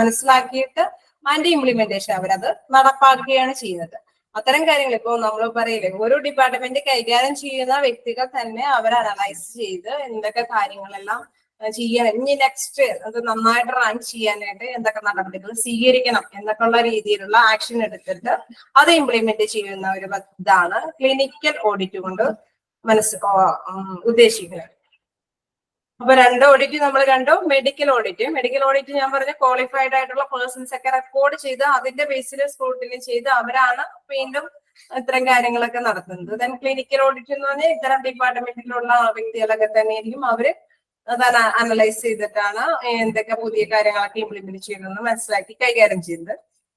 മനസ്സിലാക്കിയിട്ട് അതിന്റെ ഇംപ്ലിമെന്റേഷൻ അവരത് നടപ്പാക്കുകയാണ് ചെയ്യുന്നത്. അത്തരം കാര്യങ്ങൾ ഇപ്പൊ നമ്മൾ പറയില്ലേ ഒരു ഡിപ്പാർട്ട്മെന്റ് കൈകാര്യം ചെയ്യുന്ന വ്യക്തികൾ തന്നെ അവർ അനലൈസ് ചെയ്ത് എന്തൊക്കെ കാര്യങ്ങളെല്ലാം ചെയ്യണം, ഇനി നെക്സ്റ്റ് അത് നന്നായിട്ട് റൺ ചെയ്യാനായിട്ട് എന്തൊക്കെ നടപടികൾ സ്വീകരിക്കണം എന്നൊക്കെയുള്ള രീതിയിലുള്ള ആക്ഷൻ എടുത്തിട്ട് അത് ഇംപ്ലിമെന്റ് ചെയ്യുന്ന ഒരു ഇതാണ് ക്ലിനിക്കൽ ഓഡിറ്റ് കൊണ്ട് ഉദ്ദേശിക്കുന്നത്. അപ്പൊ രണ്ട് ഓഡിറ്റ് നമ്മൾ കണ്ടു. മെഡിക്കൽ ഓഡിറ്റ് ഞാൻ പറഞ്ഞ ക്വാളിഫൈഡ് ആയിട്ടുള്ള പേഴ്സൺസ് ഒക്കെ റെക്കോർഡ് ചെയ്ത് അതിന്റെ ബേസിൽ സ്ക്രൂട്ടിനി ചെയ്ത് അവരാണ് വീണ്ടും ഇത്തരം കാര്യങ്ങളൊക്കെ നടത്തുന്നത്. ദെൻ ക്ലിനിക്കൽ ഓഡിറ്റ് എന്ന് പറഞ്ഞാൽ ഇത്തരം ഡിപ്പാർട്ട്മെന്റിലുള്ള വ്യക്തികളൊക്കെ തന്നെയായിരിക്കും അവര് അത് അനലൈസ് ചെയ്തിട്ടാണ് എന്തൊക്കെ പുതിയ കാര്യങ്ങളൊക്കെ ഇംപ്ലിമെന്റ് ചെയ്യുന്നതെന്ന് മനസ്സിലാക്കി കൈകാര്യം ചെയ്യുന്നത്.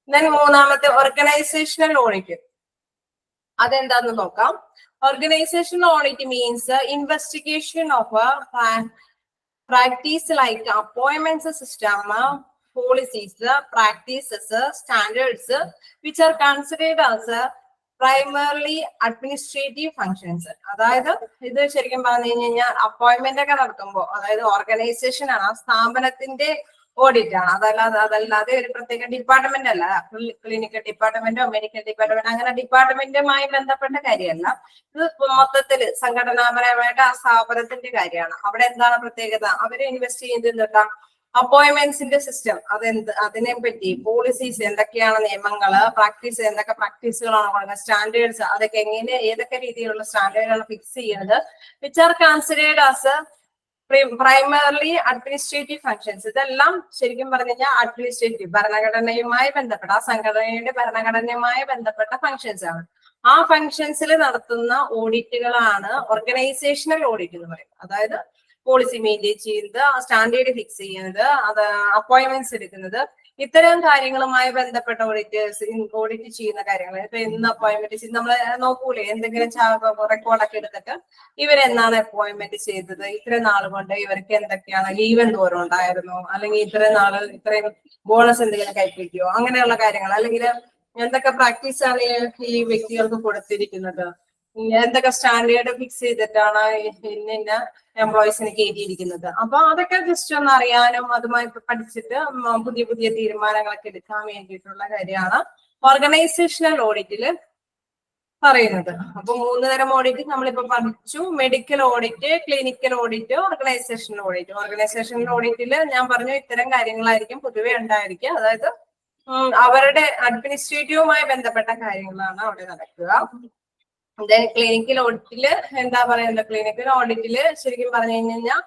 ദെൻ മൂന്നാമത്തെ ഓർഗനൈസേഷണൽ ഓഡിറ്റ്. അതെന്താന്ന് നോക്കാം. Organisational audit means investigation of practice like appointments system, policies, practices, standards, which are considered as primarily administrative functions. അതായത് ഇത് ശരിക്കും പറഞ്ഞു കഴിഞ്ഞാൽ അപ്പോയിന്റ്മെന്റ് ഒക്കെ നടത്തുമ്പോൾ അതായത് ഓർഗനൈസേഷൻ ആണ്, സ്ഥാപനത്തിന്റെ ഓഡിറ്റ് ആണ്. അതല്ലാതെ ഒരു പ്രത്യേക ഡിപ്പാർട്ട്മെന്റ് അല്ല. ക്ലിനിക്കൽ ഡിപ്പാർട്ട്മെന്റോ മെഡിക്കൽ ഡിപ്പാർട്ട്മെന്റ് അങ്ങനെ ഡിപ്പാർട്ട്മെന്റുമായി ബന്ധപ്പെട്ട കാര്യമല്ല. ഇത് മൊത്തത്തില് സംഘടനാപരമായിട്ട് ആ സ്ഥാപനത്തിന്റെ കാര്യമാണ്. അവിടെ എന്താണ് പ്രത്യേകത? അവര് ഇൻവെസ്റ്റ് ചെയ്യുന്നത് അപ്പോയിന്റ്മെന്റ്സിന്റെ സിസ്റ്റം, അതിനെ പറ്റി പോളിസീസ് എന്തൊക്കെയാണ്, നിയമങ്ങള്, പ്രാക്ടീസ് എന്തൊക്കെ പ്രാക്ടീസുകളാണ് കൊടുക്കുന്നത്, സ്റ്റാൻഡേർഡ്സ് അതൊക്കെ എങ്ങനെ ഏതൊക്കെ രീതിയിലുള്ള സ്റ്റാൻഡേർഡാണ് ഫിക്സ് ചെയ്യുന്നത്, which are considered as primarily administrative functions. ഇതെല്ലാം ശരിക്കും പറഞ്ഞു കഴിഞ്ഞാൽ അഡ്മിനിസ്ട്രേറ്റീവ്, ഭരണഘടനയുമായി ബന്ധപ്പെട്ട, ആ സംഘടനയുടെ ഭരണഘടനയുമായി ബന്ധപ്പെട്ട ഫങ്ഷൻസ് ആണ്. ആ ഫങ്ഷൻസിൽ നടത്തുന്ന ഓഡിറ്റുകളാണ് ഓർഗനൈസേഷണൽ ഓഡിറ്റ് എന്ന് പറയുന്നത്. അതായത് പോളിസി മെയിൻറ്റെയിൻ ചെയ്യുന്നത്, സ്റ്റാൻഡേർഡ് ഫിക്സ് ചെയ്യുന്നത്, അത് അപ്പോയിന്റ്മെന്റ്സ് എടുക്കുന്നത്, ഇത്തരം കാര്യങ്ങളുമായി ബന്ധപ്പെട്ട ഓഡിറ്റ് ചെയ്യുന്ന കാര്യങ്ങൾ. ഇപ്പൊ എന്ന് അപ്പോയിന്റ്മെന്റ് നമ്മൾ നോക്കൂലേ, എന്തെങ്കിലും റെക്കോർഡൊക്കെ എടുത്തിട്ട് ഇവരെന്നാണ് അപ്പോയിന്റ്മെന്റ് ചെയ്തത്, ഇത്രയും നാൾ കൊണ്ട് ഇവർക്ക് എന്തൊക്കെയാണ് ലീവ് എന്തോരം ഉണ്ടായിരുന്നു, അല്ലെങ്കിൽ ഇത്രയും ബോണസ് എന്തെങ്കിലും കൈപ്പറ്റിയോ, അങ്ങനെയുള്ള കാര്യങ്ങൾ, അല്ലെങ്കിൽ എന്തൊക്കെ പ്രാക്ടീസാണ് ഈ വ്യക്തികൾക്ക് കൊടുത്തിരിക്കുന്നത്, എന്തൊക്കെ സ്റ്റാൻഡേർഡ് ഫിക്സ് ചെയ്തിട്ടാണ് ഇന്ന എംപ്ലോയീസിനെ കയറ്റിയിരിക്കുന്നത്. അപ്പൊ അതൊക്കെ ജസ്റ്റ് ഒന്ന് അറിയാനും അതുമായി പഠിച്ചിട്ട് പുതിയ പുതിയ തീരുമാനങ്ങളൊക്കെ എടുക്കാൻ വേണ്ടിയിട്ടുള്ള കാര്യമാണ് ഓർഗനൈസേഷണൽ ഓഡിറ്റില് പറയുന്നത്. അപ്പൊ 3 തരം ഓഡിറ്റ് നമ്മളിപ്പോ പഠിച്ചു: medical audit, clinical audit, organisational audit. Organisational ഓഡിറ്റില് ഞാൻ പറഞ്ഞു ഇത്തരം കാര്യങ്ങളായിരിക്കും പൊതുവെ ഉണ്ടായിരിക്കുക. അതായത് അവരുടെ അഡ്മിനിസ്ട്രേറ്റീവുമായി ബന്ധപ്പെട്ട കാര്യങ്ങളാണ് അവിടെ നടക്കുക. ക്ലിനിക്കൽ ഓഡിറ്റില് എന്താ പറയുന്നത്, ക്ലിനിക്കൽ ഓഡിറ്റില് ശരിക്കും പറഞ്ഞു കഴിഞ്ഞാൽ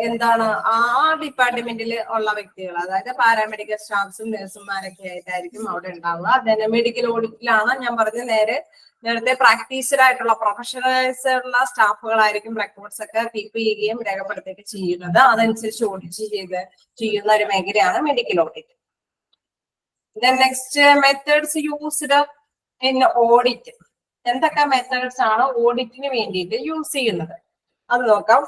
എന്താണ് ആ ഡിപ്പാർട്ട്മെന്റിൽ ഉള്ള വ്യക്തികൾ, അതായത് പാരാമെഡിക്കൽ സ്റ്റാഫ്സും നഴ്സുമാരൊക്കെ ആയിട്ടായിരിക്കും അവിടെ ഉണ്ടാവുക. അതന്നെ മെഡിക്കൽ ഓഡിറ്റിലാണ് ഞാൻ പറഞ്ഞ നേരത്തെ പ്രാക്ടീസ്ഡ് ആയിട്ടുള്ള പ്രൊഫഷണലൈസ് ഉള്ള സ്റ്റാഫുകളായിരിക്കും റെക്കോർഡ്സ് ഒക്കെ കീപ്പ് ചെയ്യുകയും രേഖപ്പെടുത്തുകയൊക്കെ ചെയ്യുന്നത്. അതനുസരിച്ച് ഓഡിറ്റ് ചെയ്യുന്ന ഒരു മേഖലയാണ് medical audit. Next, methods used in audit. എന്തൊക്കെ മെത്തേഡ്സ് ആണ് ഓഡിറ്റിന് വേണ്ടിയിട്ട് യൂസ് ചെയ്യുന്നത് അത് നോക്കാം.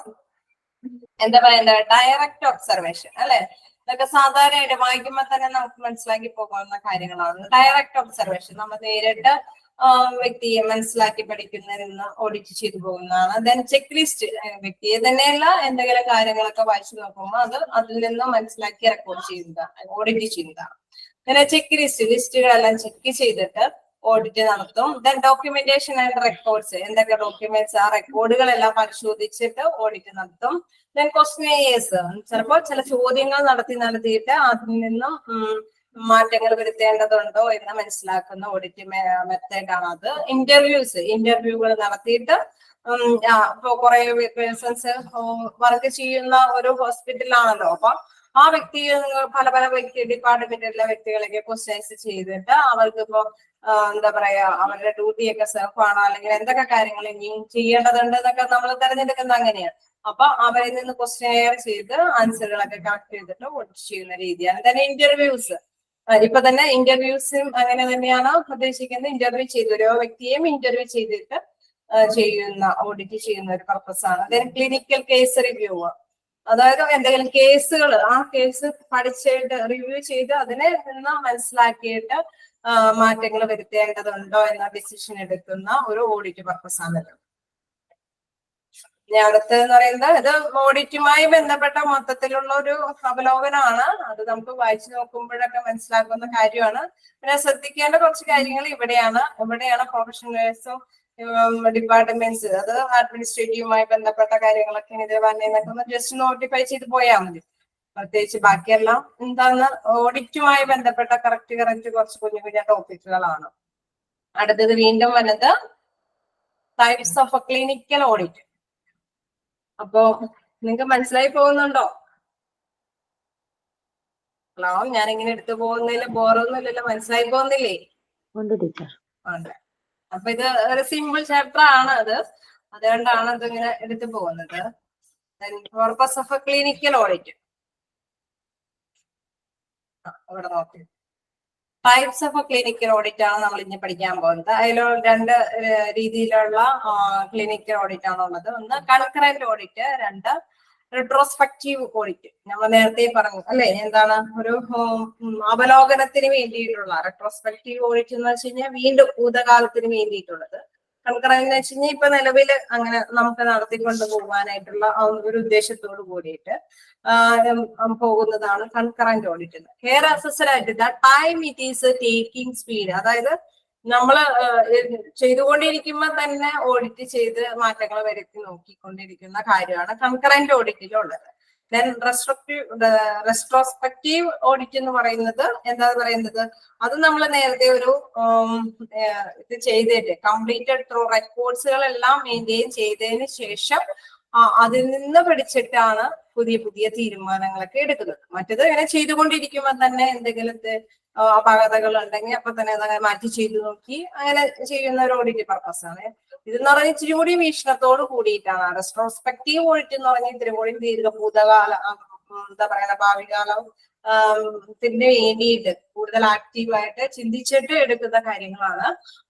എന്താ പറയുന്നത്, ഡയറക്റ്റ് ഒബ്സർവേഷൻ അല്ലെ. ഇതൊക്കെ സാധാരണയായിട്ട് വായിക്കുമ്പോൾ തന്നെ നമുക്ക് മനസ്സിലാക്കി പോകുന്ന കാര്യങ്ങളാണ്. ഡയറക്റ്റ് ഒബ്സർവേഷൻ, നമ്മൾ നേരിട്ട് വ്യക്തിയെ മനസ്സിലാക്കി പഠിക്കുന്നതിന് ഓഡിറ്റ് ചെയ്തു പോകുന്നതാണ്. ദെൻ ചെക്ക് ലിസ്റ്റ്, വ്യക്തിയെ തന്നെയല്ല എന്തെങ്കിലും കാര്യങ്ങളൊക്കെ വായിച്ചു നോക്കുമ്പോൾ അതിൽ നിന്ന് മനസ്സിലാക്കി റെക്കോർഡ് ചെയ്യുന്നതാണ്, ഓഡിറ്റ് ചെയ്യുന്നതാണ്. അങ്ങനെ ചെക്ക് ലിസ്റ്റുകളെല്ലാം ചെക്ക് ചെയ്തിട്ട് ഓഡിറ്റ് നടത്തും. ദെൻ ഡോക്യുമെന്റേഷൻ ആൻഡ് റെക്കോർഡ്സ്, എന്തൊക്കെ ഡോക്യുമെന്റ്സ്, ആ റെക്കോർഡുകളെല്ലാം പരിശോധിച്ചിട്ട് ഓഡിറ്റ് നടത്തും. ദെൻ ക്വസ്റ്റ്യനേഴ്സ്, ചിലപ്പോൾ ചില ചോദ്യങ്ങൾ നടത്തിയിട്ട് അതിൽ നിന്നും മാറ്റങ്ങൾ വരുത്തേണ്ടതുണ്ടോ എന്ന് മനസ്സിലാക്കുന്ന ഓഡിറ്റ് മെത്തേഡാണ് അത്. ഇന്റർവ്യൂകൾ നടത്തിയിട്ട് ഇപ്പൊ കുറെ പേഴ്സൺസ് വർക്ക് ചെയ്യുന്ന ഒരു ഹോസ്പിറ്റലാണല്ലോ, അപ്പൊ ആ വ്യക്തി പല ഡിപ്പാർട്ട്മെന്റിലെ വ്യക്തികളൊക്കെ ക്വസ്റ്റ്യൻസ് ചെയ്തിട്ട് അവർക്ക് ഇപ്പോ എന്താ പറയാ അവരുടെ ഡ്യൂട്ടിയൊക്കെ സെർഫ് ആണോ, അല്ലെങ്കിൽ എന്തൊക്കെ കാര്യങ്ങൾ ഇനി ചെയ്യേണ്ടതുണ്ട് എന്നൊക്കെ നമ്മൾ തെരഞ്ഞെടുക്കുന്നത് അങ്ങനെയാണ്. അപ്പൊ അവരിൽ നിന്ന് ക്വസ്റ്റ്യനെയർ ചെയ്ത് ആൻസറുകളൊക്കെ കളക്ട് ചെയ്തിട്ട് ഓഡിറ്റ് ചെയ്യുന്ന രീതിയാണ്. തന്നെ ഇന്റർവ്യൂസ്, ഇപ്പൊ തന്നെ ഇന്റർവ്യൂസും അങ്ങനെ തന്നെയാണ് ഉദ്ദേശിക്കുന്നത്. ഇന്റർവ്യൂ ചെയ്ത് ഓരോ വ്യക്തിയെയും ഇന്റർവ്യൂ ചെയ്തിട്ട് ഓഡിറ്റ് ചെയ്യുന്ന ഒരു പർപ്പസ് ആണ്. ദെൻ ക്ലിനിക്കൽ കേസ് റിവ്യൂ, അതായത് എന്തെങ്കിലും കേസുകൾ, ആ കേസ് പഠിച്ചിട്ട് റിവ്യൂ ചെയ്ത് അതിനെ നിന്ന് മനസ്സിലാക്കിയിട്ട് മാറ്റങ്ങൾ വരുത്തേണ്ടതുണ്ടോ എന്ന ഡിസിഷൻ എടുക്കുന്ന ഒരു ഓഡിറ്റ് പർപ്പസ് ആണത്. ഇനി അടുത്തെന്ന് പറയുന്നത് ഇത് ഓഡിറ്റുമായി ബന്ധപ്പെട്ട മൊത്തത്തിലുള്ള ഒരു അവലോകനമാണ്. അത് നമുക്ക് വായിച്ചു നോക്കുമ്പോഴൊക്കെ മനസ്സിലാക്കുന്ന കാര്യമാണ്. പിന്നെ ശ്രദ്ധിക്കേണ്ട കുറച്ച് കാര്യങ്ങൾ ഇവിടെയാണ് പ്രൊഫഷണൽസും ഡിപ്പാർട്ട്മെന്റ്സ്, അത് അഡ്മിനിസ്ട്രേറ്റീവുമായി ബന്ധപ്പെട്ട കാര്യങ്ങളൊക്കെ ഇത് വന്നേന്നൊക്കെ ഒന്ന് ജസ്റ്റ് നോട്ടിഫൈ ചെയ്ത് പോയാൽ മതി. പ്രത്യേകിച്ച് ബാക്കിയെല്ലാം എന്താണ് ഓഡിറ്റുമായി ബന്ധപ്പെട്ട കറക്റ്റ് കുറച്ച് കുഞ്ഞു ടോപ്പിക്കുകളാണ്. അടുത്തത് വീണ്ടും വന്നത് ടൈപ്സ് ഓഫ് ക്ലിനിക്കൽ ഓഡിറ്റ്. അപ്പോ നിങ്ങൾക്ക് മനസ്സിലായി പോകുന്നുണ്ടോ? ഹലോ, ഞാനിങ്ങനെ എടുത്തു പോകുന്നതിൽ ബോറൊന്നുമില്ലല്ലോ, മനസ്സിലായി പോകുന്നില്ലേ? ഉണ്ട്. അപ്പൊ ഇത് ഒരു സിമ്പിൾ ചാപ്റ്റർ ആണ്, അതുകൊണ്ടാണ് ഇതിങ്ങനെ എടുത്തു പോകുന്നത്. പർപ്പസ് ഓഫ് ക്ലിനിക്കൽ ഓഡിറ്റ് ഇവിടെ നോക്കി. ടൈപ്സ് ഓഫ് ക്ലിനിക്കൽ ഓഡിറ്റ് ആണ് നമ്മൾ ഇനി പഠിക്കാൻ പോകുന്നത്. അതിൽ 2 രീതിയിലുള്ള ക്ലിനിക്കൽ ഓഡിറ്റ് ആണുള്ളത്. ഒന്ന് കൺകറന്റ് ഓഡിറ്റ്, 2 റിട്രോസ്പെക്റ്റീവ് ഓഡിറ്റ്. നമ്മൾ നേരത്തെ പറഞ്ഞു അല്ലെ, എന്താണ് ഒരു അവലോകനത്തിന് വേണ്ടിയിട്ടുള്ള. റിട്രോസ്പെക്റ്റീവ് ഓഡിറ്റ് എന്ന് വെച്ച് കഴിഞ്ഞാൽ വീണ്ടും ഭൂതകാലത്തിന് വേണ്ടിയിട്ടുള്ളത്. കൺകറന്റ് എന്ന് വെച്ച് കഴിഞ്ഞാൽ ഇപ്പൊ നിലവിൽ അങ്ങനെ നമുക്ക് നടത്തിക്കൊണ്ട് പോകാനായിട്ടുള്ള ഒരു ഉദ്ദേശത്തോട് കൂടിയിട്ട് പോകുന്നതാണ് കൺകറന്റ് ഓഡിറ്റ്. ഹെയർ അസസർ ആയിട്ട് time it is taking speed, അതായത് നമ്മള് ചെയ്തുകൊണ്ടിരിക്കുമ്പോൾ തന്നെ ഓഡിറ്റ് ചെയ്ത് മാറ്റങ്ങൾ വരുത്തി നോക്കിക്കൊണ്ടിരിക്കുന്ന കാര്യമാണ് കൺകറന്റ് ഓഡിറ്റിലുള്ളത്. ദെൻ റെട്രോസ്പെക്റ്റീവ് ഓഡിറ്റ് എന്ന് പറയുന്നത് എന്താ പറയുന്നത്, അത് നമ്മൾ നേരത്തെ ഒരു ഇത് ചെയ്തിട്ട് കംപ്ലീറ്റഡ് ത്രൂ റെക്കോർഡ്സുകളെല്ലാം മെയിൻറ്റെയിൻ ചെയ്തതിന് ശേഷം അതിൽ നിന്ന് പഠിച്ചിട്ടാണ് പുതിയ പുതിയ തീരുമാനങ്ങളൊക്കെ എടുക്കുന്നത്. മറ്റേത് ഇങ്ങനെ ചെയ്തുകൊണ്ടിരിക്കുമ്പോൾ തന്നെ എന്തെങ്കിലും അപാകതകൾ ഉണ്ടെങ്കിൽ അപ്പൊ തന്നെ അതങ്ങനെ മാറ്റി ചെയ്തു നോക്കി അങ്ങനെ ചെയ്യുന്ന ഒരു ഓഡിറ്റ് പർപ്പസ് ആണ്. ഇതെന്ന് പറഞ്ഞാൽ ഇച്ചിരി കൂടി വീക്ഷണത്തോട് കൂടിയിട്ടാണ്. റെട്രോസ്പെക്റ്റീവ് ഓഡിറ്റ് എന്ന് പറഞ്ഞാൽ ഇത്തിരി കൂടി ദീർഘഭൂതകാല എന്താ പറയുക ഭാവി കാലം ത്തിന് വേണ്ടിയിട്ട് കൂടുതൽ ആക്റ്റീവായിട്ട് ചിന്തിച്ചിട്ട് എടുക്കുന്ന കാര്യങ്ങളാണ്.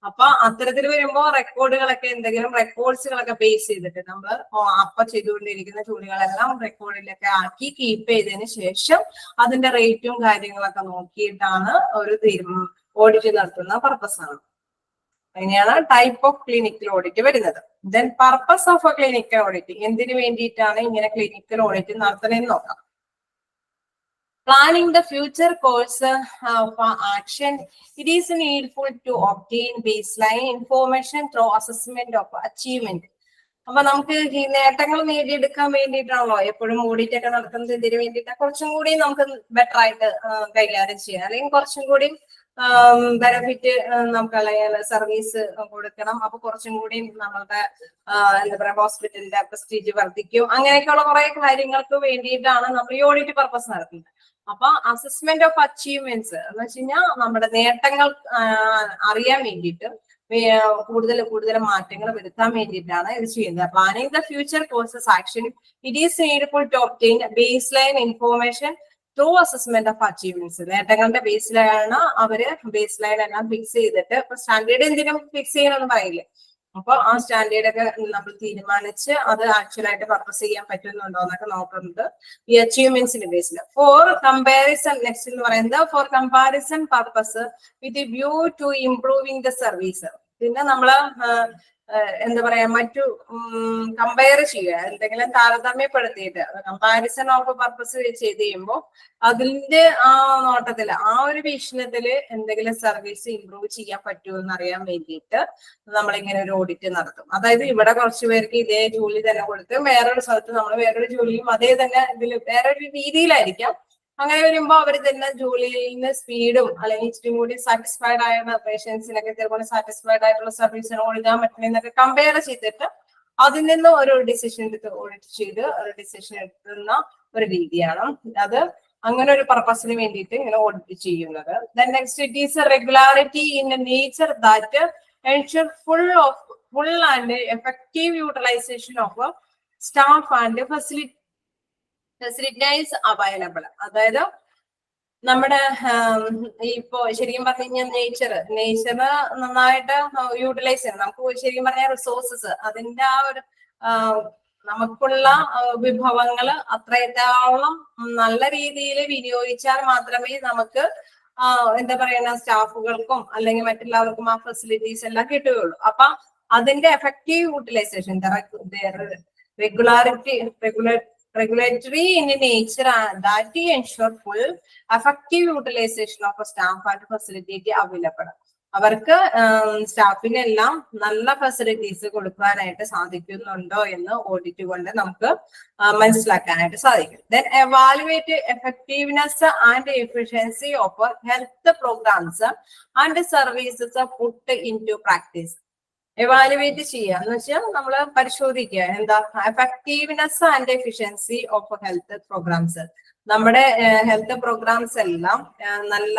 അപ്പൊ അത്തരത്തിൽ വരുമ്പോ റെക്കോർഡുകളൊക്കെ എന്തെങ്കിലും റെക്കോർഡ്സുകളൊക്കെ ബേസ് ചെയ്തിട്ട് നമ്മൾ അപ്പൊ ചെയ്തുകൊണ്ടിരിക്കുന്ന ജോലികളെല്ലാം റെക്കോർഡിലൊക്കെ ആക്കി കീപ്പ് ചെയ്തതിന് ശേഷം അതിന്റെ റേറ്റും കാര്യങ്ങളൊക്കെ നോക്കിയിട്ടാണ് ഒരു ഓഡിറ്റ് നടത്തുന്ന പർപ്പസ് ആണ്. അങ്ങനെയാണ് ടൈപ്പ് ഓഫ് ക്ലിനിക്കൽ ഓഡിറ്റ് വരുന്നത്. Then purpose of A clinical audit, എന്തിനു വേണ്ടിയിട്ടാണ് ഇങ്ങനെ ക്ലിനിക്കൽ ഓഡിറ്റ് നടത്തുന്നതെന്ന് നോക്കാം. Planning the future course of action, it is needful to obtain baseline information through assessment of achievement. അപ്പൊ നമുക്ക് ഈ നേട്ടങ്ങൾ നേടിയെടുക്കാൻ വേണ്ടിയിട്ടാണല്ലോ എപ്പോഴും ഓഡിറ്റ് ഒക്കെ നടത്തുന്നത്. ഇതിന് വേണ്ടിയിട്ട് കുറച്ചും കൂടി നമുക്ക് ബെറ്റർ ആയിട്ട് കൈകാര്യം ചെയ്യാം, അല്ലെങ്കിൽ കുറച്ചും കൂടി ബെനിഫിറ്റ് നമുക്ക് അല്ലെങ്കിൽ സർവീസ് കൊടുക്കണം. അപ്പൊ കുറച്ചും കൂടി നമ്മളുടെ എന്താ പറയാ ഹോസ്പിറ്റലിന്റെ പ്രസ്റ്റീജ് വർദ്ധിക്കും. അങ്ങനെയൊക്കെയുള്ള കുറെ കാര്യങ്ങൾക്ക് വേണ്ടിയിട്ടാണ് നമ്മൾ ഈ ഓഡിറ്റ് പർപ്പസ് നടത്തുന്നത്. അപ്പൊ അസസ്മെന്റ് ഓഫ് അച്ചീവ്മെന്റ്സ് എന്ന് വെച്ച് കഴിഞ്ഞാൽ നമ്മുടെ നേട്ടങ്ങൾ അറിയാൻ വേണ്ടിയിട്ട് കൂടുതൽ കൂടുതൽ മാറ്റങ്ങൾ വരുത്താൻ വേണ്ടിയിട്ടാണ് ഇത് ചെയ്യുന്നത്. Planning the future courses action, it is needful to obtain baseline information through assessment of achievements. നേട്ടങ്ങളുടെ ബേസിലാണ് അവര് ബേസ് ലൈൻ എല്ലാം ഫിക്സ് ചെയ്തിട്ട്, ഇപ്പൊ സ്റ്റാൻഡേർഡ് എന്തിനും ഫിക്സ് ചെയ്യണമെന്ന് പറയില്ലേ, അപ്പൊ ആ സ്റ്റാൻഡേർഡ് ഒക്കെ നമ്മൾ തീരുമാനിച്ച് അത് ആക്ച്വലായിട്ട് പർപ്പസ് ചെയ്യാൻ പറ്റുന്നുണ്ടോ എന്നൊക്കെ നോക്കുന്നത് ഈ അച്ചീവ്മെന്റ്സിന്റെ ബേസിൽ. ഫോർ കമ്പാരിസൺ, നെക്സ്റ്റ് എന്ന് പറയുന്നത് for comparison purpose with view to improving the service. പിന്നെ നമ്മള് എന്താ പറയാ മറ്റു കമ്പയർ ചെയ്യുക, എന്തെങ്കിലും താരതമ്യപ്പെടുത്തിയിട്ട് കമ്പാരിസൺ ഓഫ് പർപ്പസ് ചെയ്ത് കഴിയുമ്പോൾ അതിന്റെ ആ നോട്ടത്തില് ആ ഒരു വീക്ഷണത്തില് എന്തെങ്കിലും സർവീസ് ഇംപ്രൂവ് ചെയ്യാൻ പറ്റുമെന്ന് അറിയാൻ വേണ്ടിയിട്ട് നമ്മളിങ്ങനെ ഒരു ഓഡിറ്റ് നടത്തും. അതായത് ഇവിടെ കുറച്ച് പേർക്ക് ഇതേ ജോലി തന്നെ കൊടുത്ത് വേറൊരു സ്ഥലത്ത് നമ്മൾ വേറൊരു ജോലിയും അതേ തന്നെ ഇതിൽ വേറൊരു രീതിയിലായിരിക്കാം. അങ്ങനെ വരുമ്പോ അവർ തന്നെ ജോലിയിൽ നിന്ന് സ്പീഡും അല്ലെങ്കിൽ ഇച്ചിരി കൂടി സാറ്റിസ്ഫൈഡ് ആയ പേഷ്യൻസിനൊക്കെ ചിലപ്പോൾ സാറ്റിസ്ഫൈഡ് ആയിട്ടുള്ള സർവീസിന് കൊടുക്കാൻ പറ്റുന്നതൊക്കെ കമ്പയർ ചെയ്തിട്ട് അതിൽ നിന്ന് ഒരു ഡിസിഷൻ എടുത്ത് ഓഡിറ്റ് ചെയ്ത് ഒരു ഡിസിഷൻ എടുക്കുന്ന ഒരു രീതിയാണ് അത്. അങ്ങനെ ഒരു പർപ്പസിന് വേണ്ടിയിട്ട് ഇങ്ങനെ ഓഡിറ്റ് ചെയ്യുന്നത്. Then next it is a regularity in a nature that ensure full and effective utilization of staff and facilities available. അതായത് നമ്മുടെ ഇപ്പോ ശരിക്കും പറഞ്ഞു കഴിഞ്ഞാൽ നേച്ചർ നന്നായിട്ട് യൂട്ടിലൈസ് ചെയ്യണം. നമുക്ക് ശരിക്കും പറഞ്ഞാൽ റിസോഴ്സസ് അതിന്റെ ആ ഒരു നമുക്കുള്ള വിഭവങ്ങൾ അത്രത്തോളം നല്ല രീതിയിൽ വിനിയോഗിച്ചാൽ മാത്രമേ നമുക്ക് എന്താ പറയുന്ന സ്റ്റാഫുകൾക്കും അല്ലെങ്കിൽ മറ്റുള്ളവർക്കും ആ ഫെസിലിറ്റീസ് എല്ലാം കിട്ടുകയുള്ളൂ. അപ്പൊ അതിന്റെ effective utilization regulatory in nature that ensure full effective utilization of a staff and facility available. അവർക്ക് സ്റ്റാഫിനെല്ലാം നല്ല ഫെസിലിറ്റീസ് കൊടുക്കാനായിട്ട് സാധിക്കുന്നുണ്ടോ എന്ന് ഓഡിറ്റ് കൊണ്ട് നമുക്ക് മനസ്സിലാക്കാനായിട്ട് സാധിക്കും. Then evaluate effectiveness and efficiency of health programmes and services put into practice. Evaluate ചെയ്യുക എന്ന് വെച്ചാൽ നമ്മൾ പരിശോധിക്കുക എന്താ effectiveness and efficiency of health programmes. നമ്മുടെ ഹെൽത്ത് പ്രോഗ്രാംസ് എല്ലാം നല്ല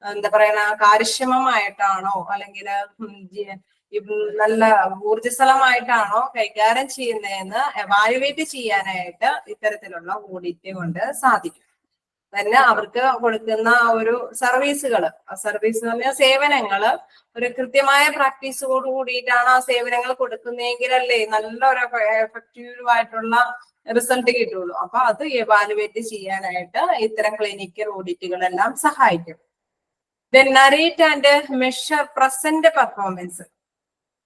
എന്താ പറയുക കാര്യക്ഷമമായിട്ടാണോ അല്ലെങ്കിൽ നല്ല ഊർജ്ജസ്വലമായിട്ടാണോ കൈകാര്യം ചെയ്യുന്നതെന്ന് എവാലുവേറ്റ് ചെയ്യാനായിട്ട് ഇത്തരത്തിലുള്ള ഓഡിറ്റ് കൊണ്ട് സാധിക്കും. തന്നെ അവർക്ക് കൊടുക്കുന്ന ഒരു സർവീസുകള് സർവീസ് എന്ന് പറഞ്ഞാൽ സേവനങ്ങള് ഒരു കൃത്യമായ പ്രാക്ടീസോട് കൂടിയിട്ടാണ് ആ സേവനങ്ങൾ കൊടുക്കുന്നതെങ്കിലല്ലേ നല്ലൊരു എഫക്റ്റീവ് ആയിട്ടുള്ള റിസൾട്ട് കിട്ടുള്ളൂ. അപ്പൊ അത് എവാലുവേറ്റ് ചെയ്യാനായിട്ട് ഇത്തരം ക്ലിനിക്കൽ ഓഡിറ്റുകളെല്ലാം സഹായിക്കും. Then narrate and measure present performance.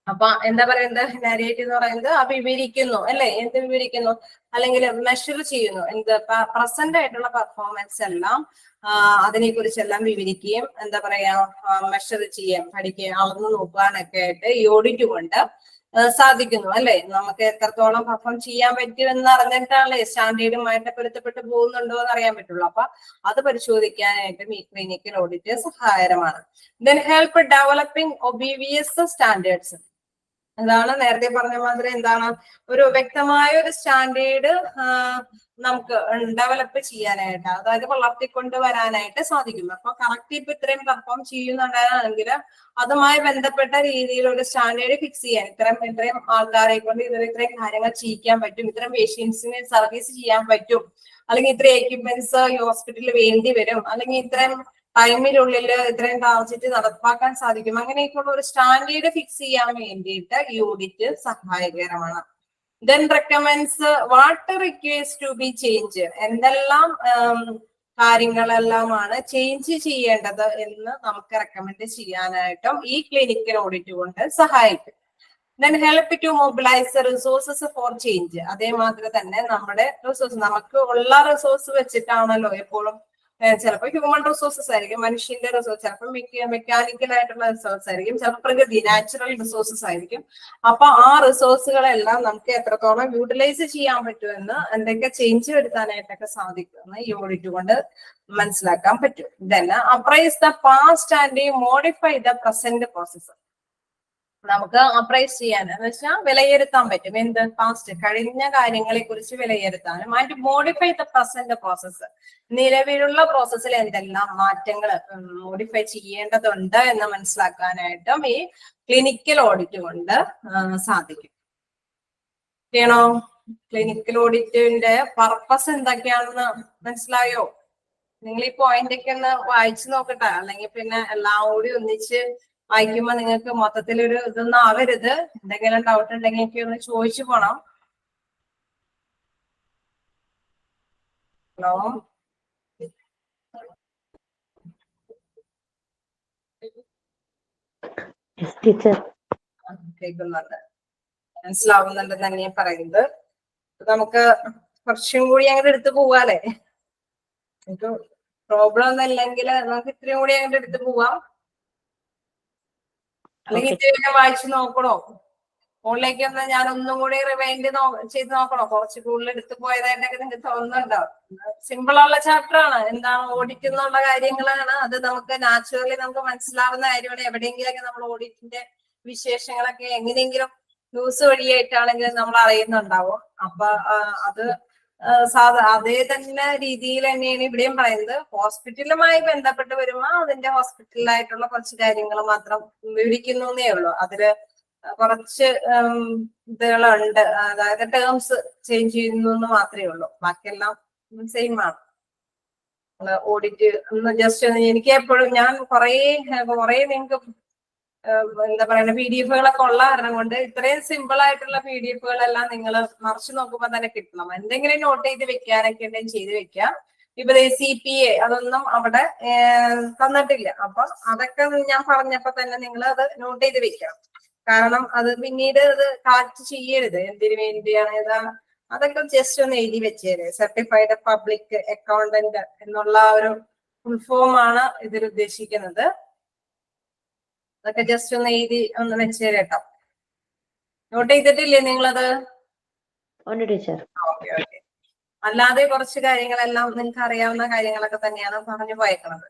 അപ്പൊ എന്താ പറയുന്നത് നരേറ്റ് എന്ന് പറയുന്നത് വിവരിക്കുന്നു അല്ലെ, എന്ത് വിവരിക്കുന്നു അല്ലെങ്കിൽ മെഷർ ചെയ്യുന്നു എന്ത് പ്രസന്റ് ആയിട്ടുള്ള പെർഫോമൻസ് എല്ലാം അതിനെ കുറിച്ചെല്ലാം വിവരിക്കുകയും എന്താ പറയാ മെഷർ ചെയ്യാൻ പഠിക്കുകയും അളന്നു നോക്കാനൊക്കെ ആയിട്ട് ഈ ഓഡിറ്റ് കൊണ്ട് സാധിക്കുന്നു അല്ലെ. നമുക്ക് എത്രത്തോളം പെർഫോം ചെയ്യാൻ പറ്റുമെന്ന് അറിഞ്ഞിട്ടാണല്ലേ സ്റ്റാൻഡേർഡുമായിട്ട് പൊരുത്തപ്പെട്ട് പോകുന്നുണ്ടോ എന്ന് അറിയാൻ പറ്റുള്ളൂ. അപ്പൊ അത് പരിശോധിക്കാനായിട്ടും ഈ ക്ലിനിക്കൽ ഓഡിറ്റ് സഹായകരമാണ്. Then help developing obvious standards. അതാണ് നേരത്തെ പറഞ്ഞ മാതിരി എന്താണ് ഒരു വ്യക്തമായ ഒരു സ്റ്റാൻഡേർഡ് നമുക്ക് ഡെവലപ്പ് ചെയ്യാനായിട്ട്, അതായത് വളർത്തിക്കൊണ്ട് വരാനായിട്ട് സാധിക്കും. അപ്പൊ കറക്റ്റ് ഇപ്പൊ ഇത്രയും പെർഫോം ചെയ്യുന്നുണ്ടാണെങ്കിൽ അതുമായി ബന്ധപ്പെട്ട രീതിയിൽ ഒരു സ്റ്റാൻഡേർഡ് ഫിക്സ് ചെയ്യാൻ, ഇത്രയും ആൾക്കാരെ കൊണ്ട് ഇത്രയും കാര്യങ്ങൾ ചെയ്യിക്കാൻ പറ്റും, ഇത്രയും പേഷ്യൻസിനെ സർവീസ് ചെയ്യാൻ പറ്റും, അല്ലെങ്കിൽ ഇത്രയും എക്യുപ്മെന്റ്സ് ഈ ഹോസ്പിറ്റലിൽ വേണ്ടി വരും, അല്ലെങ്കിൽ ഇത്രയും ടൈമിനുള്ളിൽ ഇത്രയും ടാർജറ്റ് നടപ്പാക്കാൻ സാധിക്കും, അങ്ങനെയൊക്കെയുള്ള ഒരു സ്റ്റാൻഡേർഡ് ഫിക്സ് ചെയ്യാൻ വേണ്ടിയിട്ട് ഈ ഓഡിറ്റ് സഹായകരമാണ്. Then recommends what requires to be change, എന്തെല്ലാം കാര്യങ്ങളെല്ലാമാണ് ചേഞ്ച് ചെയ്യേണ്ടത് എന്ന് നമുക്ക് റെക്കമെൻഡ് ചെയ്യാനായിട്ടും ഈ ക്ലിനിക്കൽ ഓഡിറ്റ് കൊണ്ട് സഹായിക്കും. Then help to mobilise resources for change, അതേമാതിരി തന്നെ നമ്മുടെ റിസോഴ്സ്, നമുക്ക് ഉള്ള റിസോഴ്സ് വെച്ചിട്ടാണല്ലോ എപ്പോഴും, ചിലപ്പോൾ ഹ്യൂമൻ റിസോഴ്സസ് ആയിരിക്കും, മനുഷ്യന്റെ റിസോഴ്സ്, ചിലപ്പോൾ മെക്കാനിക്കൽ ആയിട്ടുള്ള റിസോഴ്സ് ആയിരിക്കും, ചിലപ്പോൾ പ്രകൃതി നാച്ചുറൽ റിസോഴ്സസ് ആയിരിക്കും. അപ്പൊ ആ റിസോഴ്സുകളെല്ലാം നമുക്ക് എത്രത്തോളം യൂട്ടിലൈസ് ചെയ്യാൻ പറ്റുമെന്ന്, എന്തൊക്കെ ചേഞ്ച് വരുത്താനായിട്ടൊക്കെ സാധിക്കുമെന്ന് ഈ ഓഡിറ്റ് കൊണ്ട് മനസ്സിലാക്കാൻ പറ്റും. Then appraise the past and modify the present process, നമുക്ക് അപ്രൈസ് ചെയ്യാൻ എന്ന് വെച്ചാൽ വിലയിരുത്താൻ പറ്റും, എന്ത് പാസ്റ്റ് കഴിഞ്ഞ കാര്യങ്ങളെ കുറിച്ച് വിലയിരുത്താനും, and modify the present process, നിലവിലുള്ള പ്രോസസ്സിൽ എന്തെല്ലാം മാറ്റങ്ങൾ മോഡിഫൈ ചെയ്യേണ്ടതുണ്ട് എന്ന് മനസ്സിലാക്കാനായിട്ടും ഈ ക്ലിനിക്കൽ ഓഡിറ്റ് കൊണ്ട് സാധിക്കും. ചെയ്യണോ? ക്ലിനിക്കൽ ഓഡിറ്റിന്റെ പർപ്പസ് എന്തൊക്കെയാണെന്ന് മനസ്സിലായോ? നിങ്ങൾ ഈ പോയിന്റ് ഒക്കെ ഒന്ന് വായിച്ചു നോക്കട്ടെ, അല്ലെങ്കിൽ പിന്നെ എല്ലാം കൂടി ഒന്നിച്ച് വായിക്കുമ്പോ നിങ്ങൾക്ക് മൊത്തത്തിലൊരു ഇതൊന്നും ആവരുത്. എന്തെങ്കിലും ഡൗട്ട് ഉണ്ടെങ്കിൽ എനിക്ക് ഒന്ന് ചോദിച്ചു പോണം. ഹലോ, കേൾക്കുന്നുണ്ട്, മനസ്സിലാവുന്നുണ്ട് തന്നെ പറയുന്നത്. നമുക്ക് കുറച്ചും കൂടി അങ്ങോട്ട് എടുത്തു പോവാല്ലേ? നമുക്ക് പ്രോബ്ലം ഒന്നും ഇല്ലെങ്കിൽ നമുക്ക് ഇത്രയും കൂടി അങ്ങോട്ട് എടുത്തു പോവാം. അല്ലെങ്കിൽ ഇത്രയൊക്കെ വായിച്ചു നോക്കണോ? ഫോണിലേക്ക് ഒന്ന് ഞാൻ ഒന്നും കൂടി റിവൈൻഡ് ചെയ്ത് നോക്കണോ? കുറച്ച് കൂടുതൽ എടുത്തു പോയതായിട്ടൊക്കെ നിങ്ങൾക്ക് തോന്നുന്നുണ്ടോ? സിമ്പിൾ ഉള്ള ചാപ്റ്റർ ആണ്, എന്താണ് ഓഡിറ്റ് എന്നുള്ള കാര്യങ്ങളാണ്. അത് നമുക്ക് നാച്ചുറലി നമുക്ക് മനസ്സിലാവുന്ന കാര്യമാണ്. എവിടെയെങ്കിലൊക്കെ നമ്മൾ ഓഡിറ്റിന്റെ വിശേഷങ്ങളൊക്കെ എങ്ങനെയെങ്കിലും ന്യൂസ് വഴിയായിട്ടാണെങ്കിലും നമ്മൾ അറിയുന്നുണ്ടാവും. അപ്പൊ അത് അതേ തന്നെ രീതിയിൽ തന്നെയാണ് ഇവിടെയും പറയുന്നത്. ഹോസ്പിറ്റലുമായി ബന്ധപ്പെട്ട് വരുമ്പോ അതിന്റെ ഹോസ്പിറ്റലിലായിട്ടുള്ള കുറച്ച് കാര്യങ്ങൾ മാത്രം വിവരിക്കുന്നേ ഉള്ളൂ. അതില് കുറച്ച് ഇതുകളുണ്ട്, അതായത് ടേംസ് ചേഞ്ച് ചെയ്യുന്നു എന്ന് മാത്രമേ ഉള്ളൂ. ബാക്കിയെല്ലാം സെയിം ആണ്. ഓഡിറ്റ് ജസ്റ്റ് എനിക്ക് എപ്പോഴും ഞാൻ കുറെ നിങ്ങൾക്ക് എന്താ പറയുക PDF-കളൊക്കെ ഉള്ള കാരണം കൊണ്ട് ഇത്രയും സിമ്പിൾ ആയിട്ടുള്ള PDF-കളെല്ലാം നിങ്ങൾ മറിച്ച് നോക്കുമ്പോൾ തന്നെ കിട്ടണം. എന്തെങ്കിലും നോട്ട് ചെയ്ത് വെക്കാനൊക്കെ ഉണ്ടെങ്കിൽ ചെയ്ത് വെക്കാം. ഇപ്പൊ CPA അതൊന്നും അവിടെ തന്നിട്ടില്ല. അപ്പൊ അതൊക്കെ ഞാൻ പറഞ്ഞപ്പോ തന്നെ നിങ്ങൾ അത് നോട്ട് ചെയ്ത് വെക്കണം. കാരണം അത് പിന്നീട് അത് കളക്ട് ചെയ്യരുത്. എന്തിനു വേണ്ടിയാണ് ഏതാ അതൊക്കെ ജസ്റ്റ് ഒന്ന് എഴുതി വെച്ചേര്. സർട്ടിഫൈഡ് പബ്ലിക് അക്കൗണ്ടന്റ് എന്നുള്ള ഒരു ഫുൾ ഫോം ആണ് ഇതിൽ ഉദ്ദേശിക്കുന്നത്. അതൊക്കെ ജസ്റ്റ് ഒന്ന് എഴുതി ഒന്ന് വെച്ചേര് കേട്ടോ. നോട്ട് ചെയ്തിട്ടില്ലേ നിങ്ങളത്? Okay okay. അല്ലാതെ കുറച്ച് കാര്യങ്ങളെല്ലാം നിങ്ങൾക്ക് അറിയാവുന്ന കാര്യങ്ങളൊക്കെ തന്നെയാണ് പറഞ്ഞു പോയേക്കുന്നത്.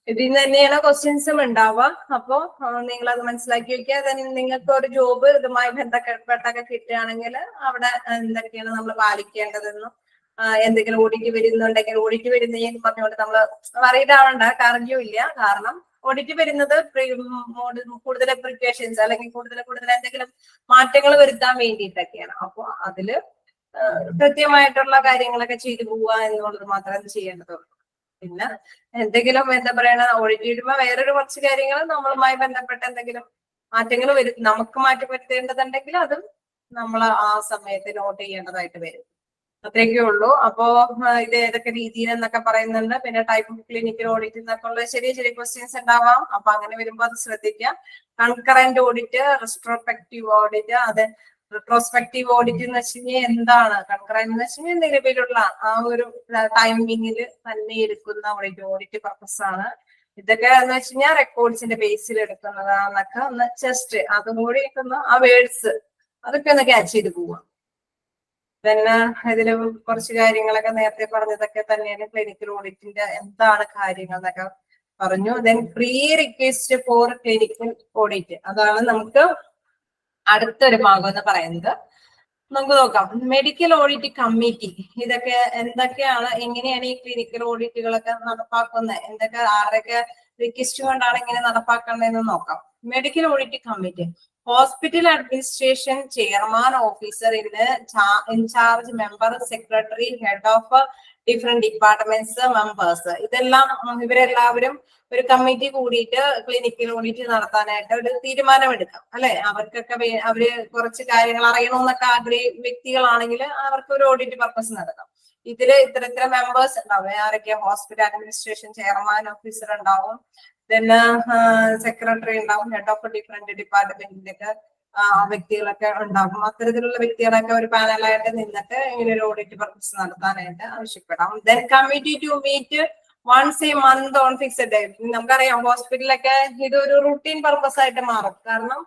ഇതിൽ നിന്ന് തന്നെയാണ് ക്വസ്റ്റ്യൻസും ഉണ്ടാവുക. അപ്പോ നിങ്ങൾ അത് മനസ്സിലാക്കി വെക്കുക. നിങ്ങൾക്ക് ഒരു ജോബ് ഇതുമായി ബന്ധപ്പെട്ടൊക്കെ കിട്ടുകയാണെങ്കിൽ അവിടെ എന്തൊക്കെയാണ് നമ്മൾ പാലിക്കേണ്ടതെന്നും, എന്തെങ്കിലും ഓഡിറ്റ് വരുന്നുണ്ടെങ്കിൽ ഓഡിറ്റ് വരുന്നതെന്ന് പറഞ്ഞുകൊണ്ട് നമ്മൾ വറീഡ് ആവേണ്ട കാര്യമില്ല. കാരണം ഓഡിറ്റ് വരുന്നത് കൂടുതൽ പ്രിപ്പറേഷൻസ് അല്ലെങ്കിൽ കൂടുതൽ എന്തെങ്കിലും മാറ്റങ്ങൾ വരുത്താൻ വേണ്ടിയിട്ടൊക്കെയാണ്. അപ്പൊ അതില് കൃത്യമായിട്ടുള്ള കാര്യങ്ങളൊക്കെ ചെയ്തു പോവുക എന്നുള്ളത് മാത്രമേ ചെയ്യേണ്ടതുള്ളൂ. പിന്നെ എന്തെങ്കിലും എന്താ പറയണ ഓഡിറ്റ് ചെയ്യുമ്പോ വേറൊരു കുറച്ച് കാര്യങ്ങൾ നമ്മളുമായി ബന്ധപ്പെട്ട എന്തെങ്കിലും മാറ്റങ്ങൾ നമുക്ക് മാറ്റി വരുത്തേണ്ടതുണ്ടെങ്കിൽ അതും നമ്മൾ ആ സമയത്ത് നോട്ട് ചെയ്യേണ്ടതായിട്ട് വരും. അത്രയൊക്കെ ഉള്ളൂ. അപ്പോ ഇത് ഏതൊക്കെ രീതിയിൽ എന്നൊക്കെ പറയുന്നുണ്ട്. പിന്നെ ടൈപ്പ് ഓഫ് ക്ലിനിക്കൽ ഓഡിറ്റ് എന്നൊക്കെ ഉള്ള ചെറിയ ക്വസ്റ്റ്യൻസ് ഉണ്ടാവാം. അപ്പൊ അങ്ങനെ വരുമ്പോൾ അത് ശ്രദ്ധിക്കാം. കൺകറന്റ് ഓഡിറ്റ്, റെട്രോസ്പെക്റ്റീവ് ഓഡിറ്റ്, അത് റെട്രോസ്പെക്റ്റീവ് ഓഡിറ്റ് എന്ന് വെച്ച് കഴിഞ്ഞാൽ എന്താണ്? കൺകറന്റ് എന്ന് വെച്ച് കഴിഞ്ഞാൽ നിലവിലുള്ള ആ ഒരു ടൈമിങ്ങിൽ തന്നെ എടുക്കുന്ന ഓഡിറ്റ് പർപ്പസ് ആണ്. ഇതൊക്കെ എന്ന് വെച്ച് കഴിഞ്ഞാൽ റെക്കോർഡ്സിന്റെ ബേസിൽ എടുക്കുന്നതാന്നൊക്കെ ഒന്ന് ജസ്റ്റ് അതും കൂടി ആ വേർഡ്സ് അതൊക്കെ ഒന്ന് ക്യാച്ച് ചെയ്ത് പോവാം. പിന്നെ ഇതില് കുറച്ച് കാര്യങ്ങളൊക്കെ നേരത്തെ പറഞ്ഞതൊക്കെ തന്നെയാണ് ക്ലിനിക്കൽ ഓഡിറ്റിന്റെ എന്താണ് കാര്യങ്ങൾ എന്നൊക്കെ പറഞ്ഞു. Then pre request for clinical audit, അതാണ് നമുക്ക് അടുത്തൊരു ഭാഗം എന്ന് പറയുന്നത് നമുക്ക് നോക്കാം. Medical audit committee. ഇതൊക്കെ എന്തൊക്കെയാണ്, എങ്ങനെയാണ് ഈ ക്ലിനിക്കൽ ഓഡിറ്റുകളൊക്കെ നടപ്പാക്കുന്നത്, എന്തൊക്കെ ആരുടെയൊക്കെ റിക്വസ്റ്റ് കൊണ്ടാണ് ഇങ്ങനെ നടപ്പാക്കേണ്ടതെന്ന് നോക്കാം. Medical audit committee, hospital administration chairman officer in charge member secretary head of different departments members, ഇതെല്ലാം ഇവരെല്ലാവരും ഒരു കമ്മിറ്റി കൂടിയിട്ട് ക്ലിനിക്കൽ ഓഡിറ്റ് നടത്താനായിട്ട് ഒരു തീരുമാനമെടുക്കാം അല്ലെ. അവർക്കൊക്കെ അവര് കുറച്ച് കാര്യങ്ങൾ അറിയണമെന്നൊക്കെ വ്യക്തികളാണെങ്കിൽ അവർക്ക് ഒരു ഓഡിറ്റ് പർപ്പസ് നടത്താം. ഇതില് ഇത്ര മെമ്പേഴ്സ് ഉണ്ടാവും. ആരൊക്കെ? ഹോസ്പിറ്റൽ അഡ്മിനിസ്ട്രേഷൻ ചെയർമാൻ ഓഫീസർ ഉണ്ടാവും, പിന്നെ സെക്രട്ടറി ഉണ്ടാവും, ഹെഡ് ഓഫ് ഡിഫറെന്റ് ഡിപ്പാർട്ട്മെന്റിന്റെ ഒക്കെ വ്യക്തികളൊക്കെ ഉണ്ടാകും. അത്തരത്തിലുള്ള വ്യക്തികളൊക്കെ ഒരു പാനലായിട്ട് നിന്നിട്ട് ഇങ്ങനെ ഒരു ഓഡിറ്റ് പർപ്പസ് നടത്താനായിട്ട് ആവശ്യപ്പെടാം. Then committee to meet once a month on fixed day. നമുക്കറിയാം ഹോസ്പിറ്റലൊക്കെ ഇതൊരു റൂട്ടീൻ പർപ്പസ് ആയിട്ട് മാറും. കാരണം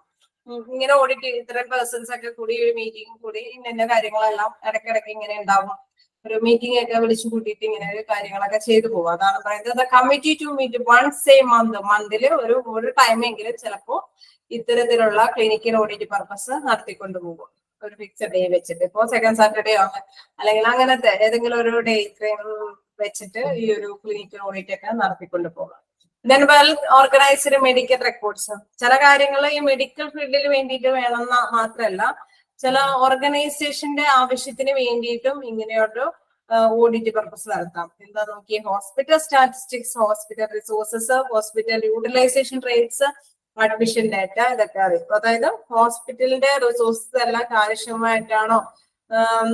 ഇങ്ങനെ ഓഡിറ്റ് ഇത്രയും പേഴ്സൺസ് ഒക്കെ കൂടി ഒരു മീറ്റിംഗ് കൂടി ഇന്ന കാര്യങ്ങളെല്ലാം ഇടയ്ക്കിടയ്ക്ക് ഇങ്ങനെ ഉണ്ടാവും. ഒരു മീറ്റിംഗ് ഒക്കെ വിളിച്ചു കൂട്ടിയിട്ട് ഇങ്ങനെ കാര്യങ്ങളൊക്കെ ചെയ്തു പോകും. അതാണ് പറയുന്നത് committee to meet once a month. മന്തിൽ ഒരു ടൈമെങ്കിലും ചിലപ്പോ ഇത്തരത്തിലുള്ള ക്ലിനിക്കൽ ഓഡിറ്റ് പർപ്പസ് നടത്തിക്കൊണ്ടു പോകും. ഒരു ഫിക്സഡ് ഡേ വെച്ചിട്ട്, ഇപ്പോ സെക്കൻഡ് സാറ്റർഡേ അല്ലെങ്കിൽ അങ്ങനത്തെ ഏതെങ്കിലും ഒരു ഡേ വെച്ചിട്ട് ഈ ഒരു ക്ലിനിക്കൽ ഓഡിറ്റ് ഒക്കെ നടത്തിക്കൊണ്ട് പോകാം. Then well organised medical records. ചില കാര്യങ്ങൾ ഈ മെഡിക്കൽ ഫീൽഡിൽ വേണ്ടിയിട്ട് വേണമെന്ന് മാത്രമല്ല, ചില ഓർഗനൈസേഷന്റെ ആവശ്യത്തിന് വേണ്ടിയിട്ടും ഇങ്ങനെയൊരു ഓഡിറ്റ് പർപ്പസ് നടത്താം. എന്താ നോക്കിയേ? Hospital statistics, hospital resources, hospital utilization rates, admission data, ഇതൊക്കെ അറിയും. അതായത് ഹോസ്പിറ്റലിന്റെ റിസോഴ്സസ് എല്ലാം കാര്യക്ഷമമായിട്ടാണോ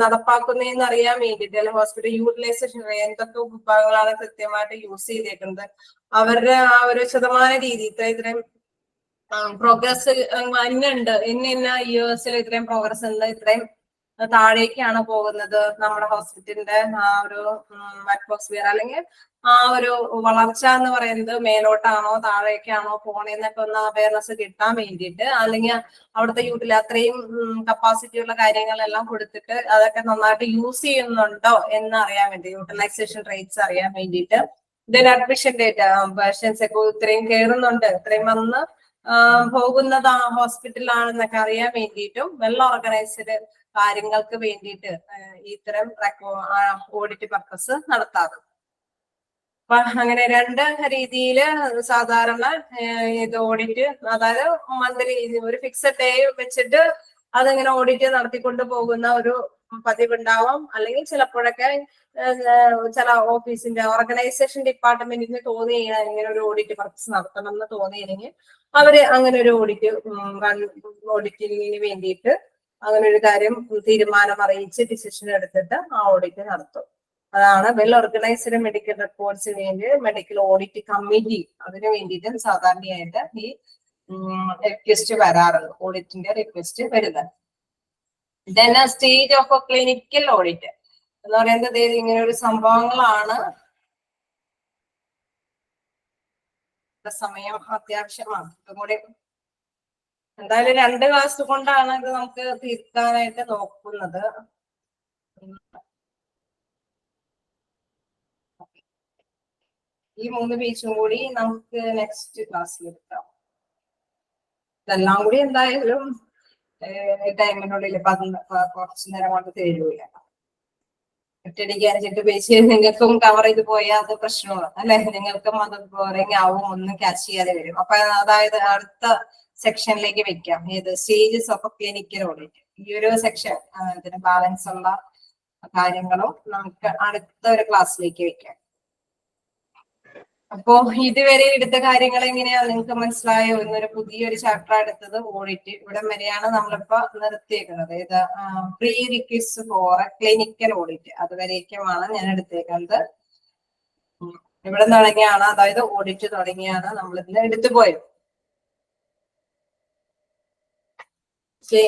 നടപ്പാക്കുന്നതെന്ന് അറിയാൻ വേണ്ടിയിട്ട്, അല്ലെങ്കിൽ ഹോസ്പിറ്റൽ യൂട്ടിലൈസേഷൻ എന്തൊക്കെ വിഭാഗങ്ങളാണ് കൃത്യമായിട്ട് യൂസ് ചെയ്തേക്കുന്നത്, അവരുടെ ആ ഒരു ശതമാന രീതി ഇത്രയും പ്രോഗ്രസ് ഇന്നുണ്ട്, ഇന്ന ഇയേഴ്സിൽ ഇത്രയും പ്രോഗ്രസ് ഉണ്ട്, ഇത്രയും താഴേക്കാണ് പോകുന്നത് നമ്മുടെ ഹോസ്പിറ്റലിന്റെ ആ ഒരു അറ്റ്മോസ്ഫിയർ, അല്ലെങ്കിൽ ആ ഒരു വളർച്ച എന്ന് പറയുന്നത് മേലോട്ടാണോ താഴേക്കാണോ പോണേന്നൊക്കെ ഒന്ന് അവയർനെസ് കിട്ടാൻ വേണ്ടിയിട്ട്, അല്ലെങ്കിൽ അവിടുത്തെ അത്രയും കപ്പാസിറ്റി ഉള്ള കാര്യങ്ങളെല്ലാം കൊടുത്തിട്ട് അതൊക്കെ നന്നായിട്ട് യൂസ് ചെയ്യുന്നുണ്ടോ എന്ന് അറിയാൻ വേണ്ടി, യൂട്ടിലൈസേഷൻ റേറ്റ്സ് അറിയാൻ വേണ്ടിയിട്ട്. ദെൻ അഡ്മിഷൻ ഡേറ്റ, പേഷ്യൻസ് ഒക്കെ ഇത്രയും കയറുന്നുണ്ട്, ഇത്രയും വന്ന് പോകുന്നത് ഹോസ്പിറ്റലിലാണെന്നൊക്കെ അറിയാൻ വേണ്ടിയിട്ടും വെൽ ഓർഗനൈസ്ഡ് കാര്യങ്ങൾക്ക് വേണ്ടിയിട്ട് ഇത്തരം ഓഡിറ്റ് പർപ്പസ് നടത്താറ്. അപ്പൊ അങ്ങനെ രണ്ട് രീതിയിൽ സാധാരണ ഇത് ഓഡിറ്റ്, അതായത് മന്ത്ലി ഒരു ഫിക്സഡ് ഡേ വെച്ചിട്ട് അതിങ്ങനെ ഓഡിറ്റ് നടത്തിക്കൊണ്ട് പോകുന്ന ഒരു പതിവുണ്ടാവാം. അല്ലെങ്കിൽ ചിലപ്പോഴൊക്കെ ചില ഓഫീസിന്റെ ഓർഗനൈസേഷൻ ഡിപ്പാർട്ട്മെന്റിന് തോന്നിയാൽ ഇങ്ങനെ ഒരു ഓഡിറ്റ് പർപ്പസ് നടത്തണം എന്ന് തോന്നിയില്ലെങ്കിൽ അവര് അങ്ങനെ ഒരു ഓഡിറ്റിന് വേണ്ടിയിട്ട് അങ്ങനെ ഒരു കാര്യം തീരുമാനം അറിയിച്ച് ഡിസിഷൻ എടുത്തിട്ട് ആ ഓഡിറ്റ് നടത്തും. അതാണ് വെൽ ഓർഗനൈസ്ഡ് മെഡിക്കൽ റെക്കോർഡ്സിന് വേണ്ടി മെഡിക്കൽ ഓഡിറ്റ് കമ്മിറ്റി, അതിന് വേണ്ടിയിട്ട് സാധാരണയായിട്ട് ഈ റിക്വസ്റ്റ് വരാറുണ്ട്, ഓഡിറ്റിന്റെ റിക്വസ്റ്റ് വരുന്നത്. Then stage of clinical audit എന്ന് പറയുന്നത് ഇങ്ങനെ ഒരു സംഭവങ്ങളാണ്. സമയം അത്യാവശ്യമാണ്. ഇതും കൂടി എന്തായാലും 2 ക്ലാസ് കൊണ്ടാണ് ഇത് നമുക്ക് തീർക്കാനായിട്ട് നോക്കുന്നത്. ഈ 3 പേജും കൂടി നമുക്ക് നെക്സ്റ്റ് ക്ലാസ്സിൽ എടുക്കാം. ഇതെല്ലാം കൂടി എന്തായാലും ടൈമിനുള്ളിൽ കുറച്ചു നേരം കൊണ്ട് തരൂല. ഒറ്റയടിക്ക് 5-8 പേജ് നിങ്ങൾക്കും കവർ ചെയ്ത് പോയാൽ അത് പ്രശ്നമാണ് അല്ലെ. നിങ്ങൾക്കും അത് ബോറിംഗ് ആവും, ഒന്നും ക്യാച്ച് ചെയ്യാതെ വരും. അപ്പൊ അതായത് അടുത്ത സെക്ഷനിലേക്ക് വെക്കാം. ഏത്? Stages of clinical audit. ഈ ഒരു സെക്ഷൻ ഇതിന് ബാലൻസ് ഉള്ള കാര്യങ്ങളും നമുക്ക് അടുത്ത ഒരു ക്ലാസ്സിലേക്ക് വെക്കാം. അപ്പോ ഇതുവരെ എടുത്ത കാര്യങ്ങൾ എങ്ങനെയാ നിങ്ങൾക്ക് മനസ്സിലായോ? ഇന്നൊരു പുതിയൊരു ചാപ്റ്റർ എടുത്തത് ഓഡിറ്റ്. ഇവിടെ വരെയാണ് നമ്മളിപ്പോ നിർത്തിയേക്കുന്നത്. ഇത് pre request for clinical audit, അതുവരേക്കുമാണ് ഞാൻ എടുത്തേക്കുന്നത്. ഇവിടെ തുടങ്ങിയാണ്, അതായത് ഓഡിറ്റ് തുടങ്ങിയാണ് നമ്മൾ ഇന്ന് എടുത്തു പോയത്.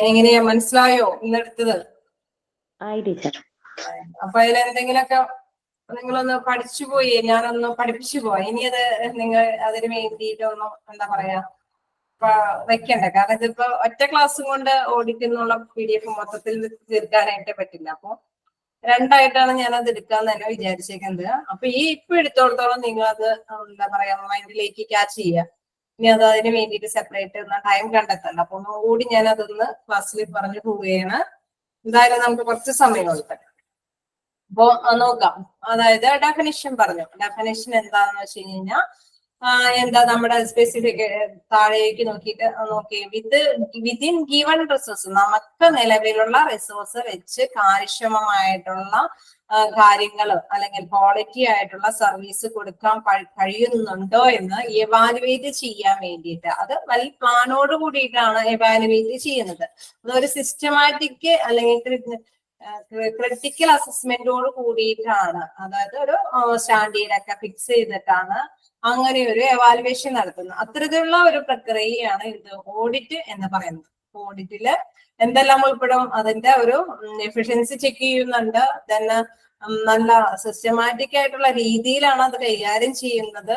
എങ്ങനെയാ മനസ്സിലായോ ഇന്നെടുത്തത്? അപ്പൊ അതിലെന്തെങ്കിലുമൊക്കെ നിങ്ങളൊന്ന് പഠിച്ചു പോയി, ഞാനൊന്ന് പഠിപ്പിച്ചു പോയി. ഇനി അത് നിങ്ങൾ അതിന് വേണ്ടിയിട്ടൊന്നും എന്താ പറയാ വെക്കണ്ടേ. കാരണം ഇതിപ്പോ ഒറ്റ ക്ലാസ്സും കൊണ്ട് ഓഡിറ്റ് എന്നുള്ള PDF മൊത്തത്തിൽ തീർക്കാനായിട്ട് പറ്റില്ല. അപ്പൊ 2ആയിട്ടാണ് ഞാനത് എടുക്കാന്ന് തന്നെ വിചാരിച്ചേക്കുന്നത്. അപ്പൊ ഈ ഇപ്പൊ എടുത്തോളത്തോളം നിങ്ങൾ അത് എന്താ പറയാ മൈൻഡിലേക്ക് ക്യാച്ച് ചെയ്യുക. ഇനി അത് അതിന് വേണ്ടിയിട്ട് സെപ്പറേറ്റ് ടൈം കണ്ടെത്തണ്ട. അപ്പൊ ഒന്നുകൂടി ഞാൻ അതൊന്ന് ക്ലാസ്സിൽ പറഞ്ഞു പോവുകയാണ്. എന്തായാലും നമുക്ക് കുറച്ച് സമയമുണ്ട്. അപ്പോ നോക്കാം. അതായത് ഡെഫിനിഷൻ പറഞ്ഞു. ഡെഫിനിഷൻ എന്താണെന്ന് വെച്ച് കഴിഞ്ഞാൽ എന്താ നമ്മുടെ സ്പെസിഫിക് താഴേക്ക് നോക്കി വിത്തിൻ ഗിവൺ റിസോഴ്സ്, നമുക്ക് നിലവിലുള്ള റിസോഴ്സ് വെച്ച് കാര്യക്ഷമമായിട്ടുള്ള കാര്യങ്ങൾ അല്ലെങ്കിൽ ക്വാളിറ്റി ആയിട്ടുള്ള സർവീസ് കൊടുക്കാൻ കഴിയുന്നുണ്ടോ എന്ന് എവാലുവേറ്റ് ചെയ്യാൻ വേണ്ടിയിട്ട്, അത് വെൽ പ്ലാനോട് കൂടിയിട്ടാണ് എവാലുവേറ്റ് ചെയ്യുന്നത്. അതൊരു സിസ്റ്റമാറ്റിക് അല്ലെങ്കിൽ ക്രിട്ടിക്കൽ അസസ്മെന്റോട് കൂടിയിട്ടാണ്, അതായത് ഒരു സ്റ്റാൻഡേർഡ് ഒക്കെ ഫിക്സ് ചെയ്തിട്ടാണ് അങ്ങനെ ഒരു എവാലുവേഷൻ നടത്തുന്നത്. അത്തരത്തിലുള്ള ഒരു പ്രക്രിയയാണ് ഇത് ഓഡിറ്റ് എന്ന് പറയുന്നത്. ഓഡിറ്റില് എന്തെല്ലാം ഉൾപ്പെടും? അതിന്റെ ഒരു എഫിഷ്യൻസി ചെക്ക് ചെയ്യുന്നുണ്ട്, തന്നെ നല്ല സിസ്റ്റമാറ്റിക് ആയിട്ടുള്ള രീതിയിലാണ് അത് കൈകാര്യം ചെയ്യുന്നത്,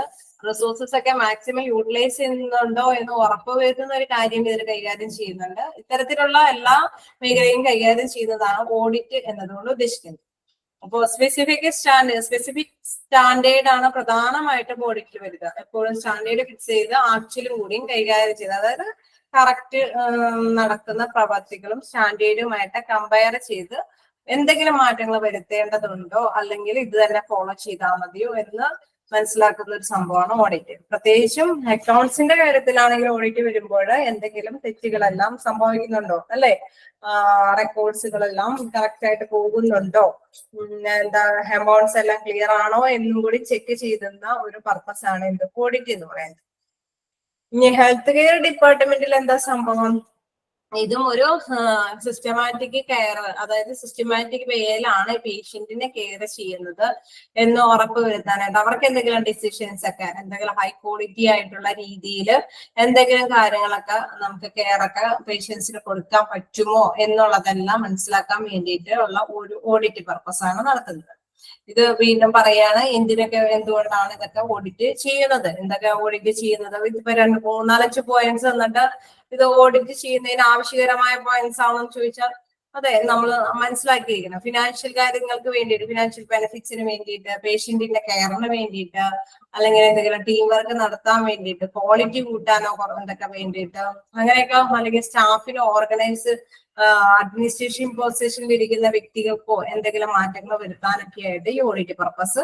റിസോഴ്സസ് ഒക്കെ മാക്സിമം യൂട്ടിലൈസ് ചെയ്യുന്നുണ്ടോ എന്ന് ഉറപ്പുവരുത്തുന്ന ഒരു കാര്യം ഇതിൽ കൈകാര്യം ചെയ്യുന്നുണ്ട്. ഇത്തരത്തിലുള്ള എല്ലാ മേഖലയും കൈകാര്യം ചെയ്യുന്നതാണ് ഓഡിറ്റ് എന്നതുകൊണ്ട് ഉദ്ദേശിക്കുന്നത്. അപ്പോൾ സ്പെസിഫിക് സ്റ്റാൻഡേർഡ് ആണ് പ്രധാനമായിട്ടും ഓഡിറ്റിൽ വരിക. എപ്പോഴും സ്റ്റാൻഡേർഡ് ഫിക്സ് ചെയ്ത് ആക്ച്വലും കൂടിയും കൈകാര്യം ചെയ്ത്, അതായത് കറക്റ്റ് നടക്കുന്ന പ്രവർത്തികളും സ്റ്റാൻഡേർഡുമായിട്ട് കമ്പയർ ചെയ്ത് എന്തെങ്കിലും മാറ്റങ്ങൾ വരുത്തേണ്ടതുണ്ടോ അല്ലെങ്കിൽ ഇത് തന്നെ ഫോളോ ചെയ്താൽ മതിയോ എന്ന് മനസ്സിലാക്കുന്ന ഒരു സംഭവമാണ് ഓഡിറ്റ്. പ്രത്യേകിച്ചും അക്കൗണ്ട്സിന്റെ കാര്യത്തിലാണെങ്കിൽ ഓഡിറ്റ് വരുമ്പോൾ എന്തെങ്കിലും തെറ്റുകളെല്ലാം സംഭവിക്കുന്നുണ്ടോ, അല്ലെ? റെക്കോർഡ്സുകളെല്ലാം കറക്റ്റ് ആയിട്ട് പോകുന്നുണ്ടോ, എന്താ എമൗണ്ട്സ് എല്ലാം ക്ലിയർ ആണോ എന്നും കൂടി ചെക്ക് ചെയ്യുന്ന ഒരു പർപ്പസ് ആണ് എന്ത് ഓഡിറ്റ് എന്ന് പറയുന്നത്. ഇനി ഹെൽത്ത് കെയർ ഡിപ്പാർട്ട്മെന്റിൽ എന്താ സംഭവം? ഇതും ഒരു സിസ്റ്റമാറ്റിക് കെയർ, അതായത് സിസ്റ്റമാറ്റിക് വേയിലാണ് പേഷ്യന്റിനെ കെയർ ചെയ്യുന്നത് എന്ന് ഉറപ്പ് വരുത്താനായിട്ട് അവർക്ക് എന്തെങ്കിലും ഡിസിഷൻസ് ഒക്കെ എന്തെങ്കിലും ഹൈ ക്വാളിറ്റി ആയിട്ടുള്ള രീതിയിൽ എന്തെങ്കിലും കാര്യങ്ങളൊക്കെ നമുക്ക് കെയർ ഒക്കെ പേഷ്യൻസിന് കൊടുക്കാൻ പറ്റുമോ എന്നുള്ളതെല്ലാം മനസ്സിലാക്കാൻ വേണ്ടിയിട്ട് ഉള്ള ഒരു ഓഡിറ്റ് പർപ്പസ് ആണ് നടത്തുന്നത്. ഇത് വീണ്ടും പറയാണ് എന്തുകൊണ്ടാണ് ഇതൊക്കെ ഓഡിറ്റ് ചെയ്യുന്നത്, എന്തൊക്കെ ഓഡിറ്റ് ചെയ്യുന്നത്. ഇതിപ്പോ 3-4 പോയിന്റ്സ് തന്നിട്ട് ഇത് ഓഡിറ്റ് ചെയ്യുന്നതിന് ആവശ്യകരമായ പോയിന്റ്സ് ആണെന്ന് ചോദിച്ചാൽ അതെ, നമ്മൾ മനസ്സിലാക്കിയിരിക്കണം. ഫിനാൻഷ്യൽ കാര്യങ്ങൾക്ക് വേണ്ടിയിട്ട്, ഫിനാൻഷ്യൽ ബെനിഫിറ്റ്സിന് വേണ്ടിയിട്ട്, പേഷ്യന്റിന്റെ കെയറിന് വേണ്ടിയിട്ട്, അല്ലെങ്കിൽ എന്തെങ്കിലും ടീം വർക്ക് നടത്താൻ വേണ്ടിയിട്ട്, ക്വാളിറ്റി കൂട്ടാനോ കുറവൊക്കെ വേണ്ടിയിട്ട്, അങ്ങനെയൊക്കെ, അല്ലെങ്കിൽ സ്റ്റാഫിന് ഓർഗനൈസ് അഡ്മിനിസ്ട്രേഷൻ പൊസിഷനിൽ ഇരിക്കുന്ന വ്യക്തികൾക്കോ എന്തെങ്കിലും മാറ്റങ്ങൾ വരുത്താനൊക്കെ ആയിട്ട് ഈ ഓഡിറ്റ് പർപ്പസ്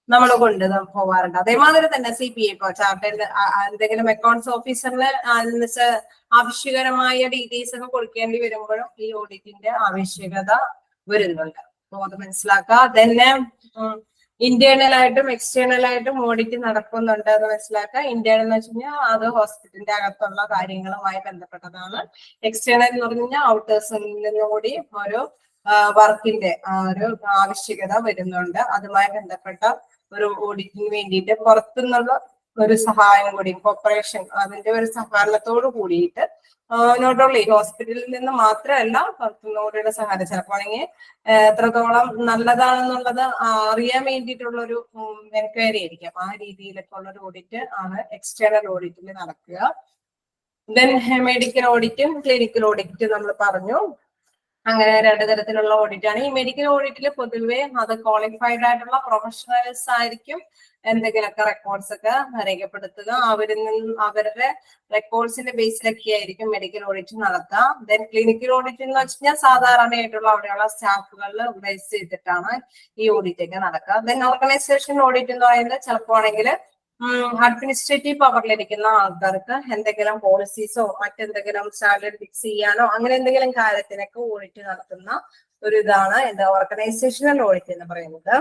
നമ്മൾ കൊണ്ട് പോവാറുണ്ട്. അതേമാതിരി തന്നെ CPA ഇപ്പോ ചാർട്ടേഡ് എന്തെങ്കിലും അക്കൗണ്ട്സ് ഓഫീസറിന് ആവശ്യകരമായ ഡീറ്റെയിൽസ് ഒക്കെ കൊടുക്കേണ്ടി വരുമ്പോഴും ഈ ഓഡിറ്റിന്റെ ആവശ്യകത വരുന്നുണ്ട്. അപ്പൊ അത് മനസ്സിലാക്കുക. തന്നെ ഇന്റേണൽ ആയിട്ടും എക്സ്റ്റേണൽ ആയിട്ടും ഓഡിറ്റ് നടക്കുന്നുണ്ട് എന്ന് മനസ്സിലാക്കുക. ഇന്റേണൽ എന്ന് വെച്ച് കഴിഞ്ഞാൽ അത് ഹോസ്പിറ്റലിന്റെ അകത്തുള്ള കാര്യങ്ങളുമായി ബന്ധപ്പെട്ടതാണ്. എക്സ്റ്റേണൽ എന്ന് പറഞ്ഞു കഴിഞ്ഞാൽ ഔട്ടേഴ്സിൽ കൂടി ഓരോ വർക്കിന്റെ ഒരു ആവശ്യകത വരുന്നുണ്ട്. അതുമായി ബന്ധപ്പെട്ട ഒരു ഓഡിറ്റിന് വേണ്ടിയിട്ട് പുറത്തുനിന്നുള്ള ഒരു സഹായം കൂടി, കോർപ്പറേഷൻ അതിന്റെ ഒരു സഹകരണത്തോട് കൂടിയിട്ട് നോട്ട് ഓൺലി ഹോസ്പിറ്റലിൽ നിന്ന് മാത്രമല്ല പുറത്തുനിന്നോടുള്ള സഹായം, ചിലപ്പോൾ ആണെങ്കിൽ എത്രത്തോളം നല്ലതാണെന്നുള്ളത് അറിയാൻ വേണ്ടിയിട്ടുള്ള ഒരു എൻക്വയറി ആയിരിക്കാം. ആ രീതിയിലൊക്കെ ഉള്ള ഒരു ഓഡിറ്റ് ആണ് എക്സ്റ്റേണൽ ഓഡിറ്റിൽ നടക്കുക. ദെൻ മെഡിക്കൽ ഓഡിറ്റും ക്ലിനിക്കൽ ഓഡിറ്റ് നമ്മൾ പറഞ്ഞു. അങ്ങനെ 2 തരത്തിലുള്ള ഓഡിറ്റ് ആണ്. ഈ മെഡിക്കൽ ഓഡിറ്റിൽ പൊതുവെ അത് ക്വാളിഫൈഡ് ആയിട്ടുള്ള പ്രൊഫഷണൽസ് ആയിരിക്കും എന്തെങ്കിലുമൊക്കെ റെക്കോർഡ്സ് ഒക്കെ രേഖപ്പെടുത്തുക. അവരുടെ റെക്കോർഡ്സിന്റെ ബേസിലൊക്കെ ആയിരിക്കും മെഡിക്കൽ ഓഡിറ്റ് നടത്തുക. ദെൻ ക്ലിനിക്കൽ ഓഡിറ്റ് എന്ന് വെച്ച് കഴിഞ്ഞാൽ സാധാരണയായിട്ടുള്ള അവിടെയുള്ള സ്റ്റാഫുകളിൽ ബേസ് ചെയ്തിട്ടാണ് ഈ ഓഡിറ്റ് ഒക്കെ നടക്കുക. ദെൻ ഓർഗനൈസേഷൻ ഓഡിറ്റ് എന്ന് പറയുന്നത് ചിലപ്പോൾ ആണെങ്കിൽ അഡ്മിനിസ്ട്രേറ്റീവ് പവറിലിരിക്കുന്ന ആൾക്കാർക്ക് എന്തെങ്കിലും പോളിസീസോ മറ്റെന്തെങ്കിലും സാലറി ഫിക്സ് ചെയ്യാനോ അങ്ങനെ എന്തെങ്കിലും കാര്യത്തിനൊക്കെ ഓഡിറ്റ് നടത്തുന്ന ഒരു ഇതാണ് എന്താ ഓർഗനൈസേഷണൽ ഓഡിറ്റ് എന്ന് പറയുന്നത്.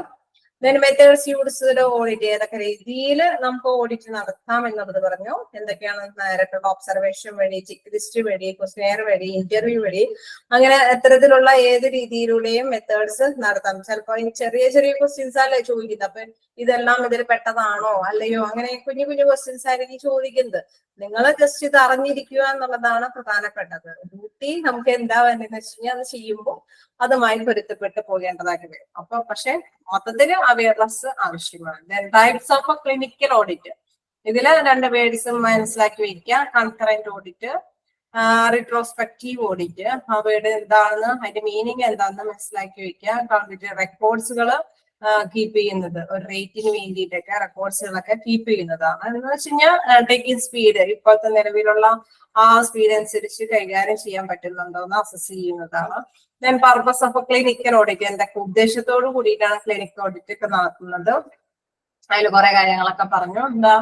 ദെൻ മെത്തേഡ്സ് യൂസ്ഡ് ഓഡിറ്റ്, ഏതൊക്കെ രീതിയിൽ നമുക്ക് ഓഡിറ്റ് നടത്താം എന്നുള്ളത് പറഞ്ഞു. എന്തൊക്കെയാണ്? നേരിട്ടുള്ള ഒബ്സർവേഷൻ വഴി, ചെക്ക് ലിസ്റ്റ് വഴി, ക്വസ്റ്റ്യനെയർ വഴി, ഇന്റർവ്യൂ വഴി, അങ്ങനെ എത്തരത്തിലുള്ള ഏത് രീതിയിലൂടെയും മെത്തേഡ്സ് നടത്താം. ചിലപ്പോൾ ചെറിയ ചെറിയ ക്വസ്റ്റ്യൻസ് അല്ലേ ചോദിക്കുന്നത്, അപ്പൊ ഇതെല്ലാം ഇതിൽ പെട്ടതാണോ അല്ലയോ, അങ്ങനെ കുഞ്ഞു കുഞ്ഞു ക്വസ്റ്റ്യൻസ് ആയിരിക്കും ചോദിക്കുന്നത്. നിങ്ങൾ ജസ്റ്റ് ഇത് അറിഞ്ഞിരിക്കുക എന്നുള്ളതാണ് പ്രധാനപ്പെട്ടത്. ഡ്യൂട്ടി നമുക്ക് എന്താ വേണ്ടതെന്ന് വെച്ച് കഴിഞ്ഞാൽ അത് ചെയ്യുമ്പോൾ അതുമായി പൊരുത്തപ്പെട്ട് പോകേണ്ടതായിട്ട് വരും. അപ്പൊ പക്ഷെ മൊത്തത്തിൽ അവയർനെസ് ആവശ്യമാണ്. ടൈപ്സ് ഓഫ് ക്ലിനിക്കൽ ഓഡിറ്റ്, ഇതില് 2 വേർഡ്സ് മനസ്സിലാക്കി വയ്ക്കുക. Concurrent audit, retrospective audit. അവയുടെ എന്താണെന്ന്, അതിന്റെ മീനിങ് എന്താണെന്ന് മനസ്സിലാക്കി വയ്ക്കുക. റെക്കോർഡ്സുകൾ കീപ്പ് ചെയ്യുന്നത്, ഒരു റേറ്റിന് വേണ്ടിയിട്ടൊക്കെ റെക്കോർഡ്സുകളൊക്കെ കീപ്പ് ചെയ്യുന്നതാണ്. എന്ന് വെച്ച് കഴിഞ്ഞാൽ ടേക്കിംഗ് സ്പീഡ്, ഇപ്പോഴത്തെ നിലവിലുള്ള ആ സ്പീഡ് അനുസരിച്ച് കൈകാര്യം ചെയ്യാൻ പറ്റുന്നുണ്ടോ എന്ന് അസസ് ചെയ്യുന്നതാണ്. Then purpose of clinical audit, എന്തൊക്കെ ഉദ്ദേശത്തോടു കൂടിയിട്ടാണ് ക്ലിനിക്കൽ ഓഡിറ്റ് ഒക്കെ നടത്തുന്നത്. അതിൽ കുറെ കാര്യങ്ങളൊക്കെ പറഞ്ഞു. എന്താ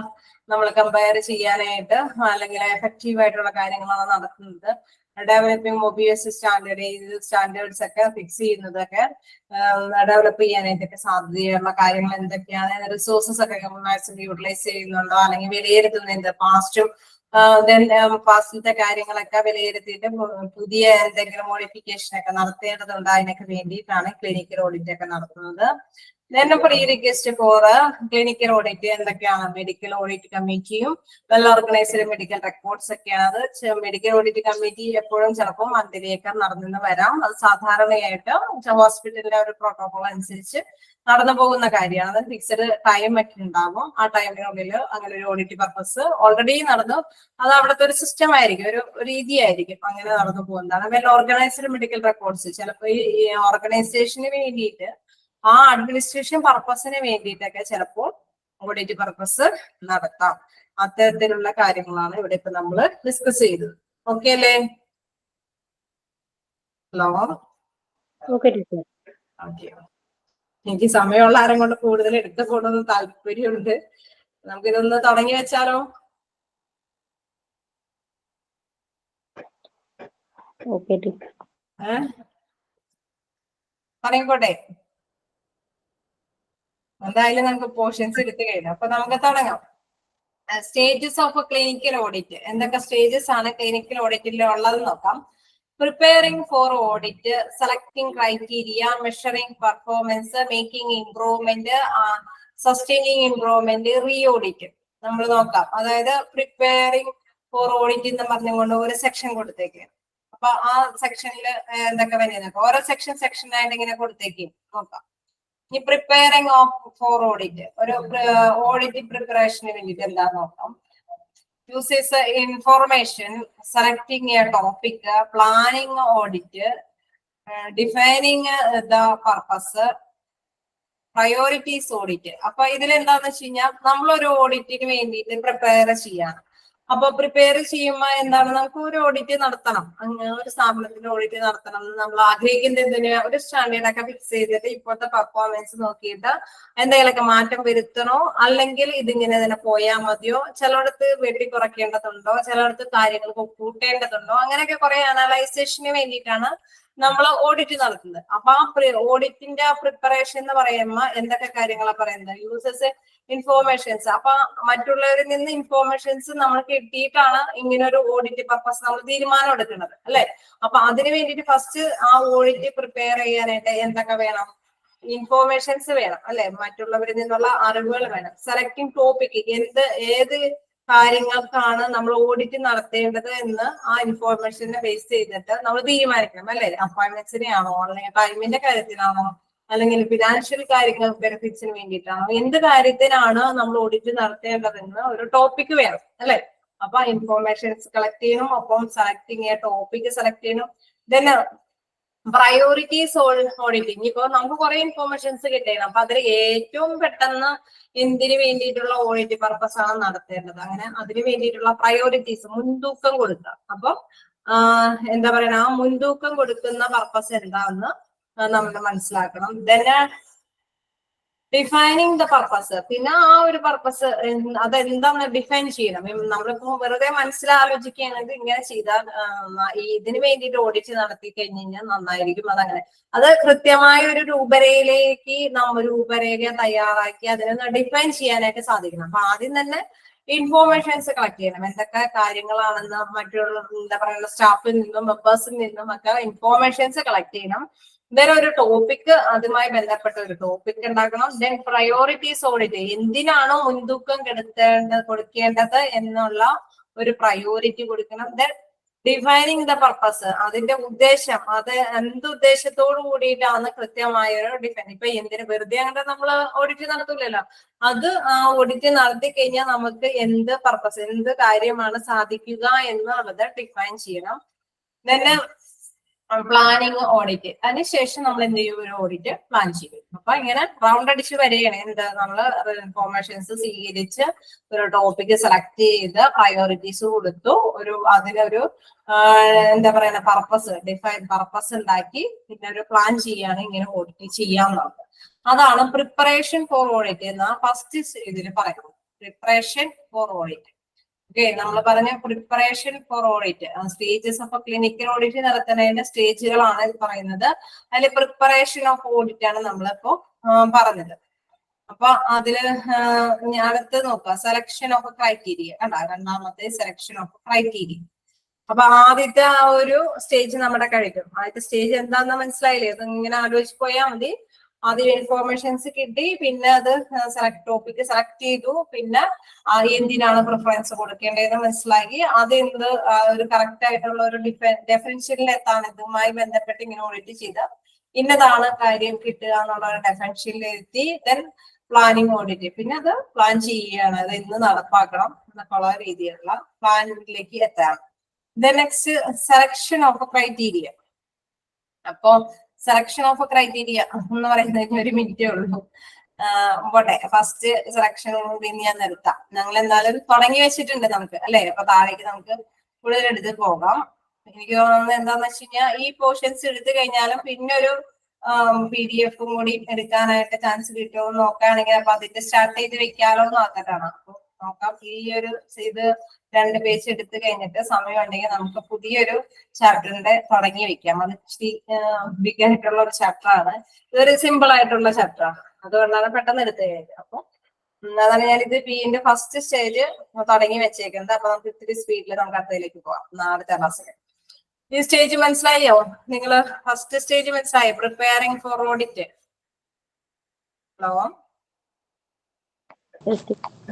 നമ്മൾ കമ്പയർ ചെയ്യാനായിട്ട് അല്ലെങ്കിൽ എഫക്റ്റീവ് ആയിട്ടുള്ള കാര്യങ്ങളാണ് നടത്തുന്നത്. ഡെവലപ്പിംഗ് മൊബിയസ് സ്റ്റാൻഡേർഡ്സ് ഒക്കെ ഫിക്സ് ചെയ്യുന്നതൊക്കെ ഡെവലപ്പ് ചെയ്യാനായിട്ടൊക്കെ സാധ്യതയുള്ള കാര്യങ്ങൾ എന്തൊക്കെയാണ്, റിസോഴ്സസ് ഒക്കെ മാക്സിമം യൂട്ടിലൈസ് ചെയ്യുന്നുണ്ടോ, അല്ലെങ്കിൽ വിലയിരുത്തുന്നുണ്ട് പാസ്റ്റും പാസ്റ്റിലത്തെ കാര്യങ്ങളൊക്കെ വിലയിരുത്തിയിട്ട് പുതിയ എന്തെങ്കിലും മോഡിഫിക്കേഷൻ ഒക്കെ നടത്തേണ്ടതുണ്ട്. അതിനൊക്കെ വേണ്ടിയിട്ടാണ് ക്ലിനിക്കൽ ഓഡിറ്റ് ഒക്കെ നടത്തുന്നത്. Pre request for clinical audit എന്തൊക്കെയാണ്, മെഡിക്കൽ ഓഡിറ്റ് കമ്മിറ്റിയും വെൽ ഓർഗനൈസ്ഡ് മെഡിക്കൽ റെക്കോർഡ്സ് ഒക്കെയാണ്. അത് മെഡിക്കൽ ഓഡിറ്റ് കമ്മിറ്റി എപ്പോഴും ചിലപ്പോൾ മന്ത്ലിയൊക്കെ നടന്നു വരാം. അത് സാധാരണയായിട്ട് ഹോസ്പിറ്റലിന്റെ ഒരു പ്രോട്ടോകോൾ അനുസരിച്ച് നടന്നു പോകുന്ന കാര്യമാണ്. അത് ഫിക്സഡ് ടൈം ഒക്കെ ഉണ്ടാകും. ആ ടൈമിനുള്ളിൽ അങ്ങനെ ഒരു ഓഡിറ്റ് പർപ്പസ് ഓൾറെഡി നടന്നു, അത് അവിടുത്തെ ഒരു സിസ്റ്റം ആയിരിക്കും, ഒരു രീതിയായിരിക്കും, അങ്ങനെ നടന്നു പോകുന്നതാണ്. വെൽ ഓർഗനൈസ്ഡ് മെഡിക്കൽ റെക്കോർഡ്സ് ചിലപ്പോൾ ഈ ഓർഗനൈസേഷന് വേണ്ടിയിട്ട് ആ അഡ്മിനിസ്ട്രേഷൻ പർപ്പസിന് വേണ്ടിയിട്ടൊക്കെ ചിലപ്പോൾ ഓഡിറ്റ് പർപ്പസ് നടത്താം. അത്തരത്തിലുള്ള കാര്യങ്ങളാണ് ഇവിടെ ഇപ്പൊ നമ്മൾ ഡിസ്കസ് ചെയ്തത്. ഓക്കെ അല്ലേ? Hello, okay teacher. ഓക്കെ. എനിക്ക് സമയമുള്ള ആരും കൊണ്ട് കൂടുതൽ എടുത്തു പോകണമെന്ന് താല്പര്യമുണ്ട്. നമുക്കിതൊന്ന് തുടങ്ങി വെച്ചാലോ? Okay teacher. തുടങ്ങിക്കോട്ടെ. എന്തായാലും നമുക്ക് പോർഷൻസ് എടുത്തു കഴിഞ്ഞു, അപ്പൊ നമുക്ക് തുടങ്ങാം. സ്റ്റേജസ് ഓഫ് ക്ലിനിക്കൽ ഓഡിറ്റ്, എന്തൊക്കെ സ്റ്റേജസ് ആണ് ക്ലിനിക്കൽ ഓഡിറ്റിൽ ഉള്ളത് നോക്കാം. Preparing for audit, selecting criteria, measuring performance, making improvement, sustaining improvement, re audit നമ്മൾ നോക്കാം. അതായത് പ്രിപ്പയറിംഗ് ഫോർ ഓഡിറ്റ് എന്ന് പറഞ്ഞുകൊണ്ട് ഒരു സെക്ഷൻ കൊടുത്തേക്ക്. അപ്പൊ ആ സെക്ഷനിൽ എന്തൊക്കെ വരുന്നത്, ഓരോ സെക്ഷൻ ആയിട്ട് ഇങ്ങനെ കൊടുത്തേക്ക് നോക്കാം. ഈ പ്രിപ്പയറിംഗ് ഫോർ ഓഡിറ്റ്, ഒരു ഓഡിറ്റ് പ്രിപ്പറേഷന് വേണ്ടിയിട്ട് എന്താ നോക്കാം. Users information, selecting A topic, planning audit, defining the purpose, priorities audit. അപ്പൊ ഇതിൽ എന്താന്ന് വെച്ച് കഴിഞ്ഞാൽ നമ്മളൊരു ഓഡിറ്റിന് വേണ്ടിയിട്ട് പ്രിപ്പയർ ചെയ്യാണ്. അപ്പൊ പ്രിപ്പയർ ചെയ്യുമ്പോൾ എന്താണ്, നമുക്ക് ഒരു ഓഡിറ്റ് നടത്തണം, ഒരു സ്ഥാപനത്തിന്റെ ഓഡിറ്റ് നടത്തണം നമ്മൾ ആഗ്രഹിക്കുന്നതിന് ഒരു സ്റ്റാൻഡേർഡ് ഒക്കെ ഫിക്സ് ചെയ്തിട്ട് ഇപ്പോഴത്തെ പെർഫോമൻസ് നോക്കിയിട്ട് എന്തെങ്കിലുമൊക്കെ മാറ്റം വരുത്തണോ, അല്ലെങ്കിൽ ഇതിങ്ങനെ തന്നെ പോയാൽ മതിയോ, ചിലയിടത്ത് വെട്ടി കുറയ്ക്കേണ്ടതുണ്ടോ, ചിലയിടത്ത് കാര്യങ്ങൾ കൂട്ടേണ്ടതുണ്ടോ, അങ്ങനെയൊക്കെ കുറെ അനലൈസേഷന് വേണ്ടിയിട്ടാണ് നമ്മൾ ഓഡിറ്റ് നടത്തുന്നത്. അപ്പൊ ആ ഓഡിറ്റിന്റെ പ്രിപ്പറേഷൻ എന്ന് പറയുമ്പോൾ എന്തൊക്കെ കാര്യങ്ങളാണ് പറയുന്നത്, യൂസേഴ്സ് ഇൻഫോർമേഷൻസ്. അപ്പൊ മറ്റുള്ളവരിൽ നിന്ന് ഇൻഫോർമേഷൻസ് നമ്മൾ കിട്ടിയിട്ടാണ് ഇങ്ങനെ ഒരു ഓഡിറ്റ് പർപ്പസ് നമ്മൾ തീരുമാനം എടുക്കുന്നത്, അല്ലെ? അപ്പൊ അതിന് വേണ്ടിയിട്ട് ഫസ്റ്റ് ആ ഓഡിറ്റ് പ്രിപ്പയർ ചെയ്യാനായിട്ട് എന്തൊക്കെ വേണം, ഇൻഫോർമേഷൻസ് വേണം, അല്ലെ? മറ്റുള്ളവരിൽ നിന്നുള്ള അറിവുകൾ വേണം. സെലക്ടിങ് ടോപ്പിക്, ഏത് കാര്യങ്ങൾക്കാണ് നമ്മൾ ഓഡിറ്റ് നടത്തേണ്ടത് എന്ന് ആ ഇൻഫോർമേഷനെ ബേസ് ചെയ്തിട്ട് നമ്മൾ തീരുമാനിക്കണം, അല്ലെ? അപ്പോയിന്റ്മെന്റ്സിനെ ആണോ, അല്ലെങ്കിൽ ടൈമിന്റെ കാര്യത്തിലാണോ, അല്ലെങ്കിൽ ഫിനാൻഷ്യൽ കാര്യങ്ങൾ ബെനിഫിറ്റ്സിന് വേണ്ടിയിട്ടാണോ, എന്ത് കാര്യത്തിനാണ് നമ്മൾ ഓഡിറ്റ് നടത്തേണ്ടതെന്ന് ഒരു ടോപ്പിക് വേണം, അല്ലെ? അപ്പൊ ഇൻഫോർമേഷൻസ് കളക്ട് ചെയ്യണം, ഒപ്പം സെലക്ടിങ് എ ടോപ്പിക് സെലക്ട് ചെയ്യണം. Then priorities auditing. ഇപ്പൊ നമുക്ക് കുറെ ഇൻഫോർമേഷൻസ് കിട്ടിയാണ്, അപ്പൊ അതിൽ ഏറ്റവും പെട്ടെന്ന് എന്തിനു വേണ്ടിയിട്ടുള്ള ഓഡിറ്റ് പർപ്പസ് ആണ് നടത്തേണ്ടത്, അങ്ങനെ അതിന് വേണ്ടിയിട്ടുള്ള പ്രയോറിറ്റീസ്, മുൻതൂക്കം കൊടുക്കുക. അപ്പൊ എന്താ പറയുക, ആ മുൻതൂക്കം കൊടുക്കുന്ന പർപ്പസ് എന്താണെന്ന് നമ്മൾ മനസ്സിലാക്കണം. ദെൻ ഡിഫൈനിങ് ദ പർപ്പസ്, പിന്നെ ആ ഒരു പർപ്പസ് അതെന്താന്ന് ഡിഫൈൻ ചെയ്യണം. നമ്മളിപ്പോ വെറുതെ മനസ്സിലാലോചിക്കുകയാണെങ്കിൽ ഇങ്ങനെ ചെയ്താൽ ഇതിന് വേണ്ടിയിട്ട് ഓഡിറ്റ് നടത്തി കഴിഞ്ഞ് കഴിഞ്ഞാൽ നന്നായിരിക്കും, അതങ്ങനെ അത് കൃത്യമായ ഒരു രൂപരേഖയിലേക്ക് നമ്മൾ രൂപരേഖ തയ്യാറാക്കി അതിനെ ഡിഫൈൻ ചെയ്യാനായിട്ട് സാധിക്കണം. അപ്പൊ ആദ്യം തന്നെ ഇൻഫോർമേഷൻസ് കളക്ട് ചെയ്യണം, എന്തൊക്കെ കാര്യങ്ങളാണെന്ന് മറ്റുള്ള എന്താ പറയുക സ്റ്റാഫിൽ നിന്നും മെമ്പേഴ്സിൽ നിന്നും ഒക്കെ ഇൻഫോർമേഷൻസ് കളക്ട് ചെയ്യണം. ദെൻ ഒരു ടോപ്പിക്, അതുമായി ബന്ധപ്പെട്ട ഒരു ടോപ്പിക് ഉണ്ടാക്കണം. ദെൻ പ്രയോറിറ്റീസ് ഓഡിറ്റ്, എന്തിനാണോ മുൻതൂക്കം കൊടുക്കേണ്ടത് എന്നുള്ള ഒരു പ്രയോറിറ്റി കൊടുക്കണം. ദെൻ ഡിഫൈനിങ് ദ പർപ്പസ്, അതിന്റെ ഉദ്ദേശം, അത് എന്ത് ഉദ്ദേശത്തോടു കൂടിയിട്ടാണ് കൃത്യമായ ഒരു ഡിഫൈൻ. ഇപ്പൊ എന്തിന് വെറുതെ അങ്ങനെ നമ്മൾ ഓഡിറ്റ് നടത്തില്ലല്ലോ, അത് ആ ഓഡിറ്റ് നടത്തി കഴിഞ്ഞാൽ നമുക്ക് എന്ത് പർപ്പസ്, എന്ത് കാര്യമാണ് സാധിക്കുക എന്നുള്ളത് ഡിഫൈൻ ചെയ്യണം. Then planning audit. അതിനുശേഷം നമ്മൾ എന്ത് ചെയ്യും, ഒരു ഓഡിറ്റ് പ്ലാൻ ചെയ്യും. അപ്പൊ ഇങ്ങനെ റൗണ്ട് അടിച്ച് വരികയാണ്. എന്താ, നമ്മള് ഇൻഫോർമേഷൻസ് സ്വീകരിച്ച് ഒരു ടോപ്പിക് സെലക്ട് ചെയ്ത് പ്രയോറിറ്റീസ് കൊടുത്തു, അതിനൊരു എന്താ പറയുക ഡിഫൈൻഡ് പർപ്പസ് ഉണ്ടാക്കി പിന്നെ ഒരു പ്ലാൻ ചെയ്യാണ് ഇങ്ങനെ ഓഡിറ്റ് ചെയ്യാന്നുള്ളത്. അതാണ് പ്രിപ്പറേഷൻ ഫോർ ഓഡിറ്റ് എന്ന ഫസ്റ്റ് ഇതിൽ പറയുന്നത്. Preparation for audit. ഓക്കെ, നമ്മൾ പറഞ്ഞ preparation for audit, stages of clinical audit നടത്തുന്നതിന്റെ സ്റ്റേജുകളാണ് ഇത് പറയുന്നത്. അതിൽ പ്രിപ്പറേഷൻ ഓഫ് ഓഡിറ്റ് ആണ് നമ്മളിപ്പോ പറഞ്ഞത്. അപ്പൊ അതില് അടുത്ത് നോക്കുക, സെലക്ഷൻ ഓഫ് ക്രൈറ്റീരിയ. രണ്ടാമത്തെ സെലക്ഷൻ ഓഫ് ക്രൈറ്റീരിയ. അപ്പൊ ആദ്യത്തെ ആ ഒരു സ്റ്റേജ് നമ്മുടെ കഴിഞ്ഞു. ആദ്യത്തെ സ്റ്റേജ് എന്താണെന്ന് മനസ്സിലായില്ലേ? അത് ഇങ്ങനെ ആലോചിച്ച് പോയാൽ മതി. ആദ്യം ഇൻഫോർമേഷൻസ് കിട്ടി, പിന്നെ അത് ടോപ്പിക് സെലക്ട് ചെയ്തു, പിന്നെ എന്തിനാണ് പ്രിഫറൻസ് കൊടുക്കേണ്ടതെന്ന് മനസ്സിലാക്കി. അത് ഒരു കറക്റ്റ് ആയിട്ടുള്ള ഒരു ഡെഫിനിഷനിൽ എത്താണ് ഇതുമായി ബന്ധപ്പെട്ട് ഇങ്ങനെ ഓഡിറ്റ് ചെയ്ത ഇന്നതാണ് കാര്യം കിട്ടുക എന്നുള്ള ഒരു ഡെഫിനിഷനിൽ എത്തി. ദെൻ പ്ലാനിങ് ഓഡിറ്റ്, പിന്നെ അത് പ്ലാൻ ചെയ്യുകയാണ്, അത് ഇന്ന് നടപ്പാക്കണം എന്നൊക്കെയുള്ള രീതിയിലുള്ള പ്ലാനിലേക്ക് എത്താണ്. Next selection of criteria. അപ്പൊ സെലക്ഷൻ ഓഫ് ക്രൈറ്റീരിയ എന്ന് പറയുന്നതിന് 1 മിനിറ്റേ ഉള്ളൂ. പോട്ടെ, ഫസ്റ്റ് സെലക്ഷൻ കൂടി ഞാൻ നിർത്താം. ഞങ്ങൾ എന്തായാലും തുടങ്ങി വെച്ചിട്ടുണ്ട് നമുക്ക്, അല്ലെ? അപ്പൊ താഴേക്ക് നമുക്ക് കൂടുതൽ എടുത്ത് പോകാം. എനിക്ക് തോന്നുന്നത് എന്താന്ന് വെച്ച് കഴിഞ്ഞാൽ ഈ പോർഷൻസ് എടുത്തു കഴിഞ്ഞാലും പിന്നെ ഒരു PDF കൂടി എടുക്കാനായിട്ട് ചാൻസ് കിട്ടുമോ എന്ന് നോക്കുകയാണെങ്കിൽ അപ്പൊ അതിന്റെ സ്റ്റാർട്ട് ചെയ്ത് വെക്കാലോ എന്ന് നോക്കട്ടാണ്. അപ്പൊ നോക്കാം, ഈ ഒരു ഇത് 2 പേജ് എടുത്തു കഴിഞ്ഞിട്ട് സമയം ഉണ്ടെങ്കിൽ നമുക്ക് പുതിയൊരു ചാപ്റ്ററിന്റെ തുടങ്ങി വെക്കാം. അത് ഇച്ചിരി ബിഗ് ആയിട്ടുള്ള ഒരു ചാപ്റ്റർ ആണ്. ഇതൊരു സിമ്പിൾ ആയിട്ടുള്ള ചാപ്റ്റർ ആണ്, അതുകൊണ്ടാണ് പെട്ടെന്ന് എടുത്തു കഴിഞ്ഞത്. അപ്പൊ അതാണ് ഞാനിത് ബിന്റെ ഫസ്റ്റ് സ്റ്റേജ് തുടങ്ങി വെച്ചേക്കുന്നത്. അപ്പൊ നമുക്ക് ഇത്തിരി സ്പീഡിൽ നമുക്ക് അടുത്തതിലേക്ക് പോവാം. അടുത്ത ക്ലാസ്സിൽ ഈ സ്റ്റേജ് മനസ്സിലായോ നിങ്ങള്? ഫസ്റ്റ് സ്റ്റേജ് മനസ്സിലായോ? Preparing for audit. ഹലോ,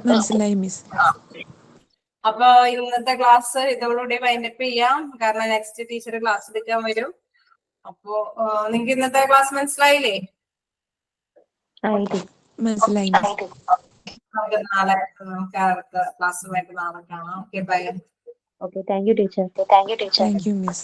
മനസ്സിലായി മിസ്. അപ്പൊ ഇന്നത്തെ ക്ലാസ് ഇതോടുകൂടി വൈൻഡപ്പ് ചെയ്യാം. കാരണം നെക്സ്റ്റ് ടീച്ചർ ക്ലാസ് എടുക്കാൻ വരും. അപ്പോ നിങ്ങൾക്ക് ഇന്നത്തെ ക്ലാസ് മനസ്സിലായില്ലേ? മനസ്സിലായി. നമുക്ക് നാളെ അടുത്ത ക്ലാസ്സുമായിട്ട് നാളെ കാണാം. Okay, bye. Okay, thank you, teacher. Thank you miss.